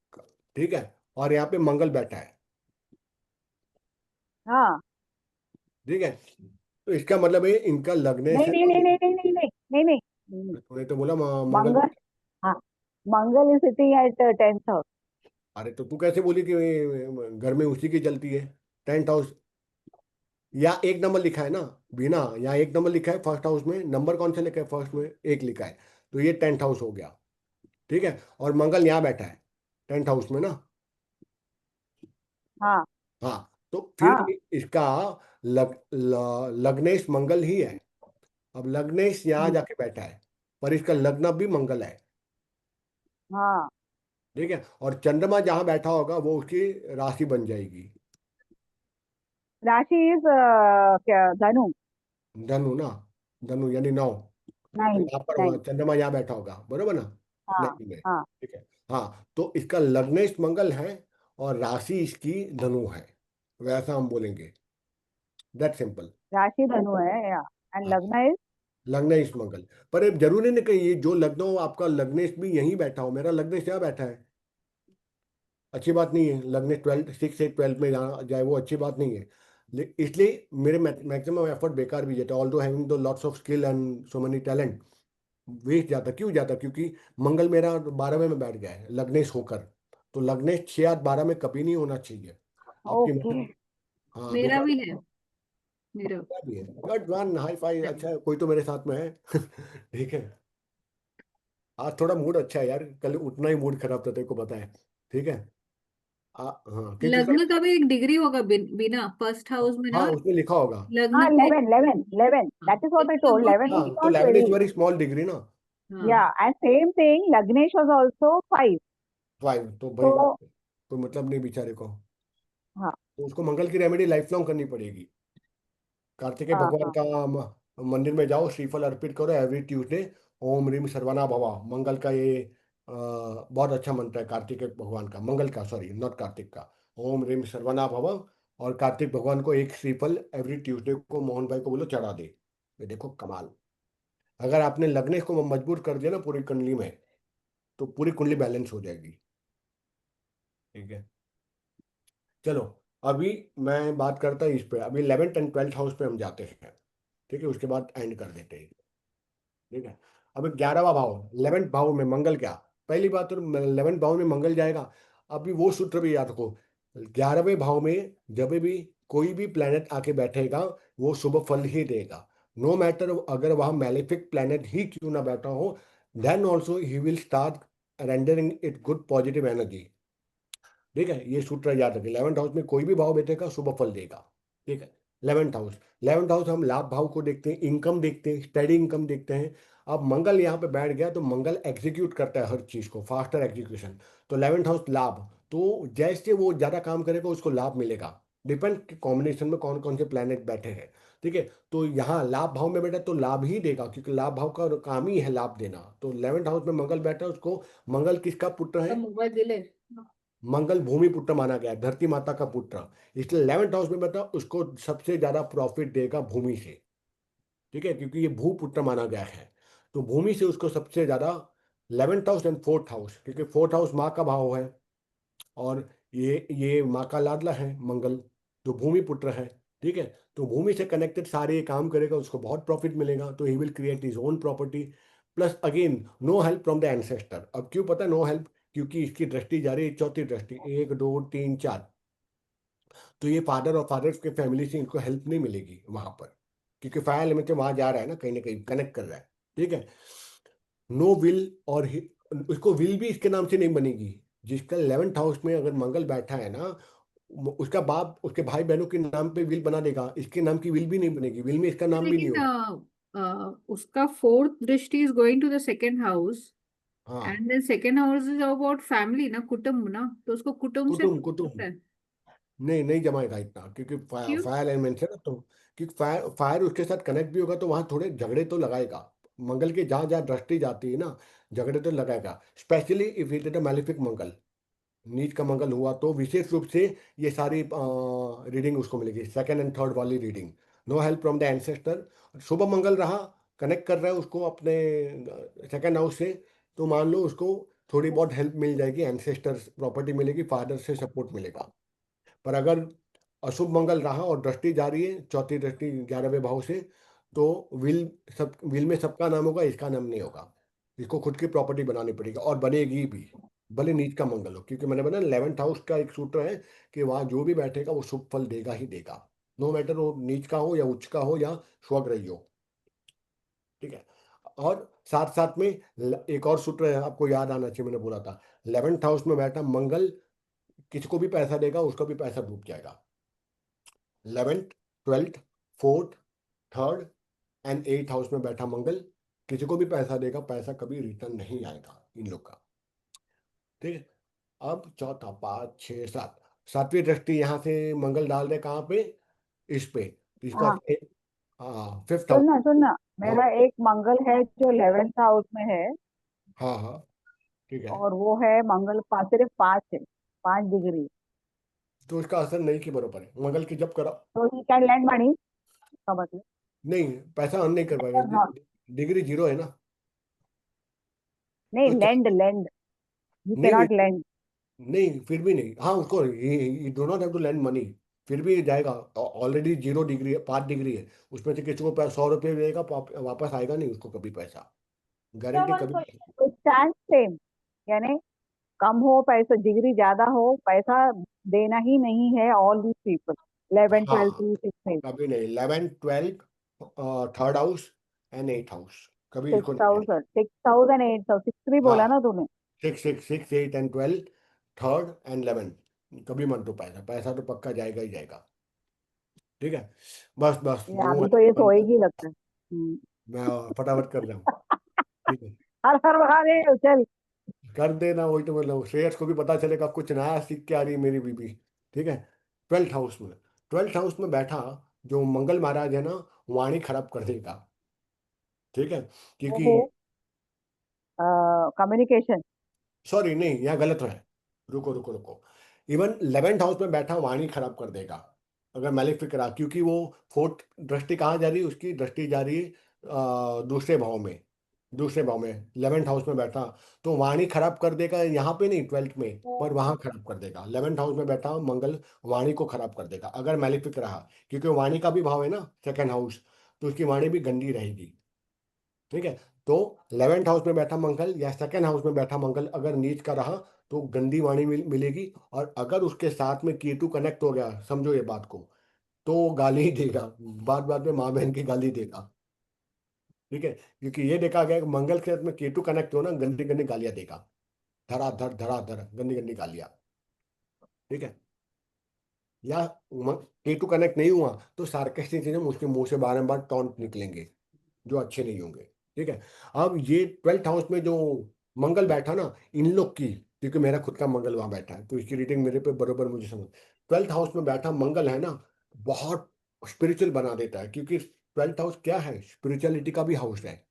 S1: ठीक है, और यहाँ पे मंगल बैठा है,
S2: हाँ,
S1: ठीक है, तो इसका मतलब है इनका लगने
S2: नहीं
S1: से
S2: नहीं नहीं नहीं नहीं नहीं नहीं नहीं नहीं नहीं,
S1: तूने तो बोला मंगल।
S2: मंगल, हाँ, Mangal is sitting at 10th house.
S1: अरे तो तू कैसे बोली कि घर में उसी की चलती है? 10th हाउस, या एक नंबर लिखा है ना बिना, यहाँ एक नंबर लिखा है फर्स्ट हाउस में, नंबर कौन सा लिखा है फर्स्ट में? एक लिखा है, तो ये 10th हाउस हो गया, ठीक है, और मंगल यहाँ बैठा है 10th हाउस में ना।
S2: हाँ
S1: हाँ, तो फिर
S2: हाँ
S1: इसका लग्नेश मंगल ही है। अब लग्नेश यहाँ
S2: हम्म,
S1: जाके बैठा है, पर इसका लग्न भी मंगल है,
S2: हाँ,
S1: ठीक है, और चंद्रमा जहाँ बैठा होगा वो उसकी राशि बन जाएगी,
S2: राशि इज क्या, धनु।
S1: धनु ना, धनु यानी 9। तो
S2: नाइन,
S1: यहाँ पर
S2: नाइन,
S1: चंद्रमा यहाँ बैठा होगा, बरोबर ना,
S2: हाँ
S1: नहीं में,
S2: हाँ,
S1: ठीक है। हाँ, तो इसका लग्नेश मंगल है और राशि इसकी धनु है, वैसा हम बोलेंगे, दैट सिंपल।
S2: राशि धनु है, या एंड
S1: हाँ,
S2: लग्न इज।
S1: लग्नेश मंगल। पर ये जरूरी नहीं कि ये जो लग्न हो आपका लग्नेश भी यहीं बैठा हो, मेरा लग्नेश यहाँ बैठा है, अच्छी बात नहीं है, लगने 12 6 से 12 में जाए वो अच्छी बात नहीं है। इसलिए मेरे मैक्सिमम एफर्ट बेकार भी जाता है, although having the lots of skill and so many talent, waste जाता। क्यों जाता? क्योंकि मंगल मेरा 12वें में बैठ गया है लग्नेश होकर, तो लग्नेश 6 8 12 में कभी नहीं होना चाहिए आपकी
S2: ओके।
S1: मेहनत। हाँ
S3: मेरा
S1: बेकार
S3: भी है, मेरा।
S1: भी है। गुड वन, हाई फाइव, अच्छा है, कोई तो मेरे साथ में है ठीक है। आज थोड़ा मूड अच्छा है यार, कल उतना ही मूड खराब था, तेरे को पता है, ठीक है। हाँ क्योंकि कल,
S3: लग्न का भी एक डिग्री होगा बिना फर्स्ट हाउस में
S1: हाँ
S3: ना।
S1: उसमें लिखा होगा।
S2: हाँ,
S3: लग्न का एक,
S2: 11 11 11,
S3: हाँ,
S2: that is what I
S3: इसका
S2: told,
S3: बहुत
S2: 11
S1: हाँ
S2: is
S1: तो
S2: not
S1: 11
S2: very,
S1: is very small degree ना।
S3: हाँ।
S2: yeah, and same thing, Lagnesh was also 5,
S1: 5 तो बड़ी बात
S2: so
S1: है, कोई मतलब नहीं बेचारे को,
S2: हाँ
S1: तो उसको मंगल की रेमेडी लाइफ लॉन्ग करनी पड़ेगी। कार्तिकेय
S2: हाँ
S1: भगवान
S2: हाँ
S1: का मंदिर में जाओ, श्रीफल अर्पित करो एवरी ट्यूसडे, ओम ह्रीम सर्वना भवा, मंगल का ये बहुत अच्छा मंत्र है, कार्तिकेय भगवान का, मंगल का, सॉरी नॉट कार्तिक का, ओम ह्रीम सर्वना भवा। और कार्तिक भगवान को एक श्रीफल एवरी ट्यूसडे को मोहन भाई को बोलो चढ़ा दे, ये देखो कमाल। अगर आपने लगने को मजबूर कर दिया ना पूरी कुंडली में, तो पूरी कुंडली बैलेंस हो जाएगी, ठीक है। चलो, अभी मैं बात करता हूँ इस पे, अभी 11th and 12th हाउस पे हम जाते हैं, ठीक है, उसके बाद एंड कर देते हैं, ठीक है। अब 11वां भाव, 11th भाव में मंगल, क्या पहली बात तो 11th भाव में मंगल जाएगा। अभी वो सूत्र भी याद रखो, 11वें भाव में जब भी कोई भी प्लेनेट आके बैठेगा वो शुभ फल ही देगा, नो मैटर अगर वह मैलेफिक प्लेनेट ही क्यों ना बैठा हो, then also he will start rendering it good positive energy, ठीक है। ये सूत्र याद रखें, 11th हाउस में कोई भी भाव बैठेगा शुभ फल देगा, ठीक है। 11th हाउस, 11th हाउस हम लाभ भाव को देखते हैं, इनकम देखते हैं, स्टडी इनकम देखते हैं। अब मंगल यहाँ पे बैठ गया तो मंगल एग्जीक्यूट करता है हर चीज को, फास्टर एग्जीक्यूशन, तो 11th हाउस लाभ, तो जैसे वो ज्यादा काम करेगा उसको लाभ मिलेगा, डिपेंड कॉम्बिनेशन में कौन कौन से प्लैनेट बैठे हैं, ठीक है। तो यहाँ लाभ भाव में बैठा तो लाभ ही देगा, क्योंकि लाभ भाव का काम ही है लाभ देना, तो 11th हाउस में मंगल बैठा है, उसको, मंगल किसका पुत्र है?
S3: मोबाइल दिले।
S1: मंगल भूमि पुत्र माना गया है, धरती माता का पुत्र, इसलिए 11th हाउस में बता उसको सबसे ज्यादा प्रॉफिट देगा भूमि से, ठीक है, क्योंकि ये भूपुत्र माना गया है, तो भूमि से उसको सबसे ज्यादा। 11th house and 4th house, क्योंकि 4th हाउस माँ का भाव है, और ये माँ का लाडला है मंगल, जो भूमि पुत्र है, ठीक है। तो भूमि से कनेक्टेड सारे ये काम करेगा, उसको बहुत प्रॉफिट मिलेगा, तो he will create his own property, plus again no help from the ancestor. अब क्यों पता है नो हेल्प? क्योंकि इसकी दृष्टि जा रही है, चौथी दृष्टि, 1 2 3 4, तो ये फादर और फादर के फैमिली से इनको हेल्प नहीं मिलेगी वहां पर, क्योंकि फायर एलिमेंट से वहां जा रहा है ना कहीं कनेक्ट कर रहा है, ठीक है। नो विल, और उसको विल भी इसके नाम से नहीं बनेगी, जिसका 11th हाउस में अगर मंगल बैठा है ना, उसका बाप उसके भाई बहनों के नाम पे विल बना देगा, इसके नाम की विल भी नहीं बनेगी, विल में इसका नाम भी नहीं
S3: लेकिन
S1: होगा।
S3: उसका फोर्थ दृष्टि is going to the second house,
S1: हाँ,
S3: and then second house is about family ना, कुटुंब ना, तो उसको कुटुंब से
S1: कुटुम
S3: होता
S1: कुटुम
S3: है।
S1: नहीं, नहीं जमाएगा इतना, क्योंकि
S3: क्यों?
S1: फायर एलिमेंट है ना, तो क्योंकि फायर फायर उसके साथ कनेक्ट भी होगा, तो वहां थोड़े झगड़े तो लगाएगा, मंगल के जहां जहां दृष्टि जाती है ना, झगड़े तो लगाएगा, specially if it is a malefic Mangal, नीच का मंगल हुआ तो विशेष रूप से ये सारी रीडिंग उसको मिलेगी, सेकंड एंड थर्ड वाली reading, no help from the ancestor. शुभ मंगल रहा, कनेक्ट कर रहा है उसको अपने सेकंड हाउस से, तो मान लो उसको थोड़ी बहुत हेल्प मिल जाएगी, एंसेस्टर प्रॉपर्टी मिलेगी, फादर से सपोर्ट मिलेगा। पर अगर अशुभ मंगल रहा और दृष्टि जा रही है, चौथी दृष्टि 11वें भाव से, तो विल में सबका नाम होगा, इसका नाम नहीं होगा। इसको खुद की प्रॉपर्टी बनानी पड़ेगी और बनेगी भी, भले नीच का मंगल हो, क्योंकि मैंने बताया 11th हाउस का एक सूत्र है कि वहां जो भी बैठेगा वो शुभ फल देगा ही देगा, नो मैटर वो नीच का हो या उच्च का हो या स्वग्रही हो। ठीक है। और साथ साथ में एक और सूत्र है, आपको याद आना चाहिए, मैंने बोला था 11th हाउस में बैठा मंगल किसी को भी पैसा देगा, उसका भी पैसा डूब जाएगा। 11th, 12th, 4th, 3rd and 8th house में बैठा मंगल किसी को भी पैसा देगा, पैसा कभी रिटर्न नहीं आएगा इन लोग का। ठीक है। अब चौथा, 5, 6, 7, सातवीं दृष्टि यहाँ से मंगल डाल दे कहाँ पे, इस पे, तो इसका
S2: हाँ,
S1: 5th हाउस।
S2: सुनना सुनना,
S1: हाँ
S2: मेरा एक मंगल है जो 11th हाउस में है,
S1: हाँ हाँ, ठीक है।
S2: और वो है मंगल सिर्फ 5 है, 5 डिग्री।
S1: तो इसका असर नहीं के बराबर है, मंगल की जब करा,
S2: तो ही कैन लैंड मनी का मतलब,
S1: नहीं पैसा अर्न नहीं कर पाएगा,
S2: or not?
S1: डिग्री 0 है ना।
S2: नहीं,
S1: तो
S2: लैंड लैंड, यू
S1: नहीं
S2: कैनॉट लैंड।
S1: नहीं, फिर भी नहीं, हाँ उसको do not have to land money, फिर भी जाएगा। ऑलरेडी 0 डिग्री है, 5 डिग्री है, उसमें से किसी को 100 रुपये देगा, वापस आएगा नहीं उसको कभी पैसा,
S4: Sir,
S1: गारंटी
S4: one
S1: कभी नहीं।
S4: question.
S2: तो स्टैंड सेम, यानी कम हो पैसा, डिग्री ज्यादा हो, पैसा देना ही नहीं है ऑल दीज पीपल, 11 12
S1: हाँ,
S2: 2 6 8।
S1: कभी नहीं, 11th, 12th, 3rd house and 8th house, कभी इसको नहीं देना।
S2: 6,000 and 8,000, 6 भी बोला
S1: हाँ,
S2: ना तूने।
S1: 6, 6, 6, 8 एंड 12, 3rd एंड 11, कभी मत दो पैसा, पैसा तो पक्का जाएगा ही जाएगा। ठीक है। बस बस
S2: ये
S1: जो
S2: अभी तो ये
S1: है,
S2: सोएगी लगता है।
S1: मैं फटाफट कर रहा हूँ। ठीक है,
S2: हर हर महादेव, चल।
S1: कर देना, वही तो मतलब श्रेयस को भी पता चलेगा कुछ नया सीख के आ रही है मेरी बीबी। ठीक है। 12th हाउस में, 12th हाउस में बैठा जो मंगल महाराज है ना, वाणी खराब कर देगा। ठीक है, क्योंकि
S2: ओहो, कम्युनिकेशन।
S1: सॉरी नहीं, यहाँ गलत है, रुको रुको रुको, इवन 11th हाउस में बैठा वाणी खराब कर देगा अगर मैलेफिक रहा, क्योंकि वो 4th दृष्टि कहाँ जा रही है, उसकी दृष्टि जा रही है दूसरे भाव में, दूसरे भाव में 11th हाउस में बैठा, तो वाणी खराब कर देगा, यहाँ पे नहीं 12th में, पर वहां खराब कर देगा। 11th हाउस में बैठा मंगल वाणी को खराब कर देगा अगर मैलेफिक रहा, क्योंकि वाणी का भी भाव है ना 2nd हाउस, तो उसकी वाणी भी गंदी रहेगी। ठीक है। तो 11th हाउस में बैठा मंगल या 2nd हाउस में बैठा मंगल अगर नीच का रहा, तो गंदी वाणी मिलेगी, और अगर उसके साथ में केतु कनेक्ट हो गया, समझो ये बात को, तो वो गाली ही देगा, बात बात में माँ बहन की गाली देगा। ठीक है, क्योंकि ये देखा गया कि मंगल के साथ में केतु कनेक्ट हो ना, गंदी गंदी गालियां देगा, धड़ाधड़ गंदी गंदी गालियां। ठीक है। या केतु कनेक्ट नहीं हुआ तो सार्केस्टिक चीजें उसके मुंह से बारंबार टॉन्ट निकलेंगे, जो अच्छे नहीं होंगे। ठीक है। अब ये 12th हाउस में जो मंगल बैठा ना, इन लोग की, क्योंकि मेरा खुद का मंगल वहां बैठा है तो इसकी रीडिंग मेरे पे बरोबर मुझे समझ, 12th हाउस में बैठा मंगल है ना, बहुत स्पिरिचुअल बना देता है, क्योंकि 12th हाउस क्या है, स्पिरिचुअलिटी का भी हाउस है।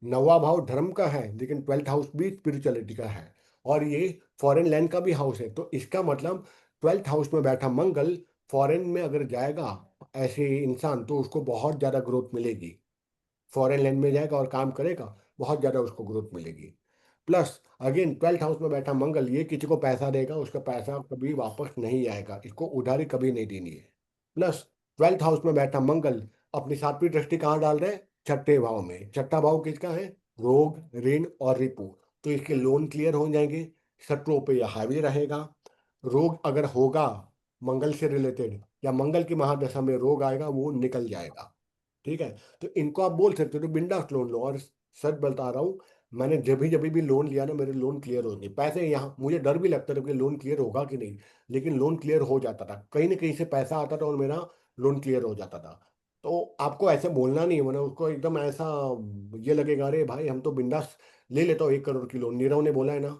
S1: 9वां भाव धर्म का है, लेकिन 12th हाउस भी स्पिरिचुअलिटी का है, और ये फॉरेन लैंड का भी हाउस है, तो इसका मतलब 12th हाउस में बैठा मंगल फॉरेन में अगर जाएगा ऐसे इंसान, तो उसको बहुत ज्यादा ग्रोथ मिलेगी, फॉरेन लैंड में जाएगा और काम करेगा, बहुत ज़्यादा उसको ग्रोथ मिलेगी। प्लस अगेन 12th हाउस में बैठा मंगल ये किसी को पैसा देगा, उसका पैसा कभी वापस नहीं आएगा, इसको उधारी कभी नहीं देनी है। प्लस 12th हाउस में बैठा मंगल अपनी 7वीं दृष्टि कहाँ डाल रहे हैं, 6ठे भाव में। 6ठा भाव किसका है, रोग ऋण और रिपू, तो इसके लोन क्लियर हो जाएंगे, शत्रुओं पे यह हावी रहेगा। रोग अगर होगा मंगल से रिलेटेड, या मंगल की महादशा में रोग आएगा, वो निकल जाएगा। ठीक है। तो इनको आप बोल सकते हो तो बिंदास लोन लो, और सच बता रहा हूँ, मैंने जब भी लोन लिया ना, मेरे लोन क्लियर हो गए। पैसे यहाँ मुझे डर भी लगता था कि लोन क्लियर होगा कि नहीं, लेकिन लोन क्लियर हो जाता था, कहीं ना कहीं से पैसा आता था और मेरा लोन क्लियर हो जाता था। तो आपको ऐसे बोलना नहीं है, मैंने उसको एकदम ऐसा, ये लगेगा अरे भाई हम तो बिंदास ले लेता हूँ 1 करोड़ की लोन, नीरव ने बोला है ना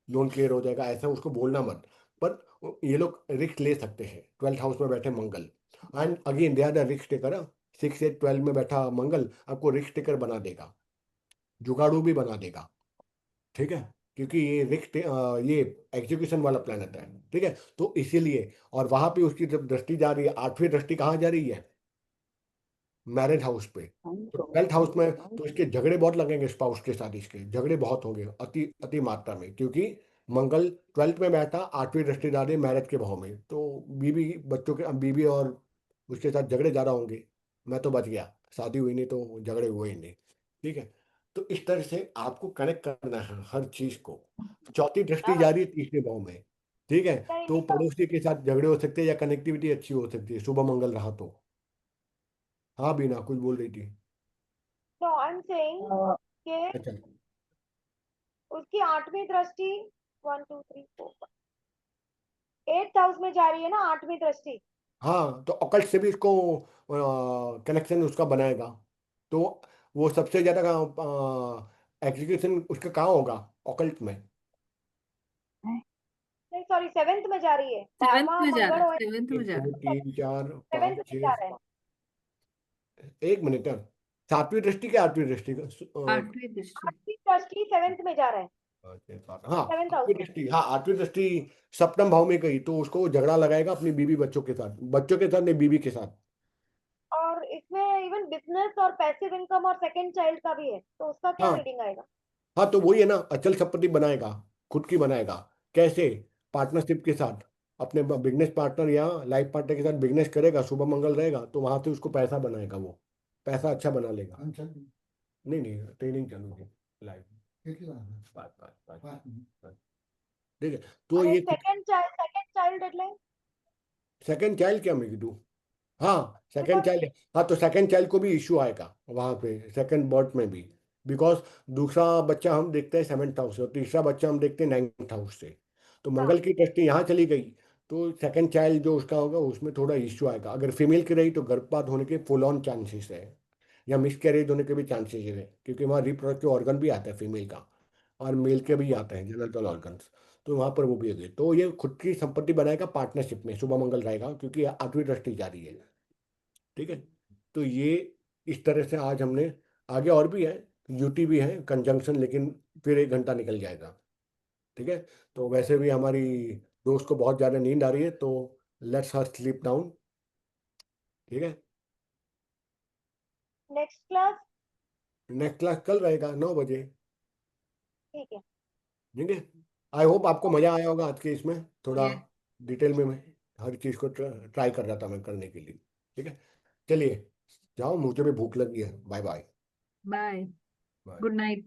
S1: लोन क्लियर हो जाएगा, ऐसा उसको बोलना मत। पर ये लोग रिस्क ले सकते हैं, 12th हाउस में बैठे Mangal, and again they are the risk taker. 6, 8, 12 में बैठा मंगल आपको रिस्क टेकर बना देगा, जुगाड़ू भी बना देगा। ठीक है, क्योंकि ये ये एग्जीक्यूशन वाला प्लेनेट है। ठीक है, तो इसीलिए, और वहां पे उसकी जब दृष्टि जा रही है, 8वीं दृष्टि कहाँ जा रही है, मैरिज हाउस पे। तो 12th हाउस में तो इसके झगड़े बहुत लगेंगे, स्पाउस के साथ इसके झगड़े बहुत होंगे, अति अति मात्रा में, क्योंकि मंगल 12th में बैठा, 8वीं दृष्टि डाली मैरिज के भाव में, तो बीवी बच्चों के बीवी और उसके साथ झगड़े ज़्यादा होंगे। मैं तो बच गया, शादी हुई नहीं तो झगड़े हुए ही नहीं। ठीक है, तो इस तरह से आपको कनेक्ट करना है हर चीज को। चौथी दृष्टि जा रही है तीसरे भाव में। ठीक है, तो पड़ोसी के साथ झगड़े हो सकते हैं या कनेक्टिविटी अच्छी हो सकती है, शुभ मंगल रहा तो। हाँ बीना कुछ बोल रही थी।
S4: तो आई एम सेइंग कि
S1: अच्छा।
S4: उसकी 8वीं दृष्टि 1 2 3 4 8th हाउस में जा रही है ना 8वीं दृष्टि।
S1: हाँ, तो अकल्ट से भी इसको कनेक्शन उसका बनाएगा, तो वो सबसे ज्यादा एग्जीक्यूशन उसका कहाँ होगा, अकल्ट में।
S4: नहीं सॉरी 7th में जा रही है,
S3: सेवेंथ
S4: 12वां
S3: में जा रहा
S4: मंगल
S3: है,
S4: और
S3: 7th में
S1: एक
S3: जा
S1: दो
S3: रहा
S1: तीन चार
S4: 7th
S1: पाँच
S4: में जा रहा
S1: छः,
S4: है।
S1: एक मिनट। सातवीं दृष्टि के आठवीं दृष्टि का
S3: है। 8वीं दृष्टि।
S4: 8वीं दृष्टि 7th में जा रहा है,
S1: हाँ
S4: 7th हाउस
S1: आठवीं
S4: में।
S1: दृष्टि, हाँ आठवीं दृष्टि सप्तम भाव में गई तो उसको झगड़ा लगाएगा अपनी बीवी बच्चों के साथ, बच्चों के साथ नहीं बीवी के साथ।
S4: और इसमें इवन बिजनेस और पैसिव इनकम और सेकंड चाइल्ड का भी है, तो उसका क्या
S1: हाँ
S4: रीडिंग आएगा?
S1: हाँ, तो वही है ना, अचल संपत्ति बनाएगा, खुद की बनाएगा। कैसे? पार्टनरशिप के साथ, अपने बिजनेस पार्टनर या लाइफ पार्टनर के साथ बिजनेस करेगा, शुभ मंगल रहेगा तो वहां से उसको पैसा बनाएगा, वो पैसा अच्छा बना लेगा। नहीं नहीं, ट्रेनिंग चलूगी लाइफ। बात बात बात बात। ठीक है, तो
S4: અને
S1: ये खुद।
S4: સેકન્ડ ચાઇલ્ડ એટલે
S1: सेकंड चाइल्ड क्या मैं दूँ? हाँ सेकंड
S4: बिकॉज
S1: चाइल्ड, हाँ तो सेकंड चाइल्ड को भी इश्यू आएगा वहां पे, सेकंड बर्थ में भी। बिकॉज दूसरा बच्चा हम देखते हैं 7th हाउस से और तीसरा बच्चा हम देखते हैं 9th हाउस से, तो
S4: हाँ
S1: मंगल की दृष्टि यहाँ चली गई, तो सेकंड चाइल्ड जो उसका होगा उसमें थोड़ा इश्यू आएगा। अगर फीमेल की रही तो गर्भपात होने के फुल ऑन चांसेस है, या मिसकैरेज होने के भी चांसेस है, क्योंकि वहाँ रिप्रोडक्टिव ऑर्गन भी आता है फीमेल का, और मेल के भी आते हैं जेनिटल ऑर्गन्स, तो वहाँ पर वो भी है। तो ये खुद की संपत्ति बनाएगा पार्टनरशिप में, शुभ मंगल रहेगा क्योंकि आठवीं दृष्टि जा रही है। ठीक है, तो ये इस तरह से आज हमने, आगे और भी है, यूटी भी है कंजंक्शन, लेकिन फिर 1 घंटा निकल जाएगा। ठीक है, तो वैसे भी हमारी दोस्त को बहुत ज़्यादा नींद आ रही है, तो लेट्स हर स्लीप डाउन। ठीक है,
S4: नेक्स्ट क्लास
S1: नेक्स्ट क्लास कल रहेगा 9 बजे।
S4: ठीक है।
S1: ठीक है, आई होप आपको मज़ा आया होगा आज के इसमें, थोड़ा
S3: यस।
S1: डिटेल में मैं हर चीज़ को ट्राई कर रहा था मैं करने के लिए। ठीक है, चलिए जाओ, मुझे भी भूख लगी है। Bye bye.
S3: Bye.
S1: Bye.
S3: Good night.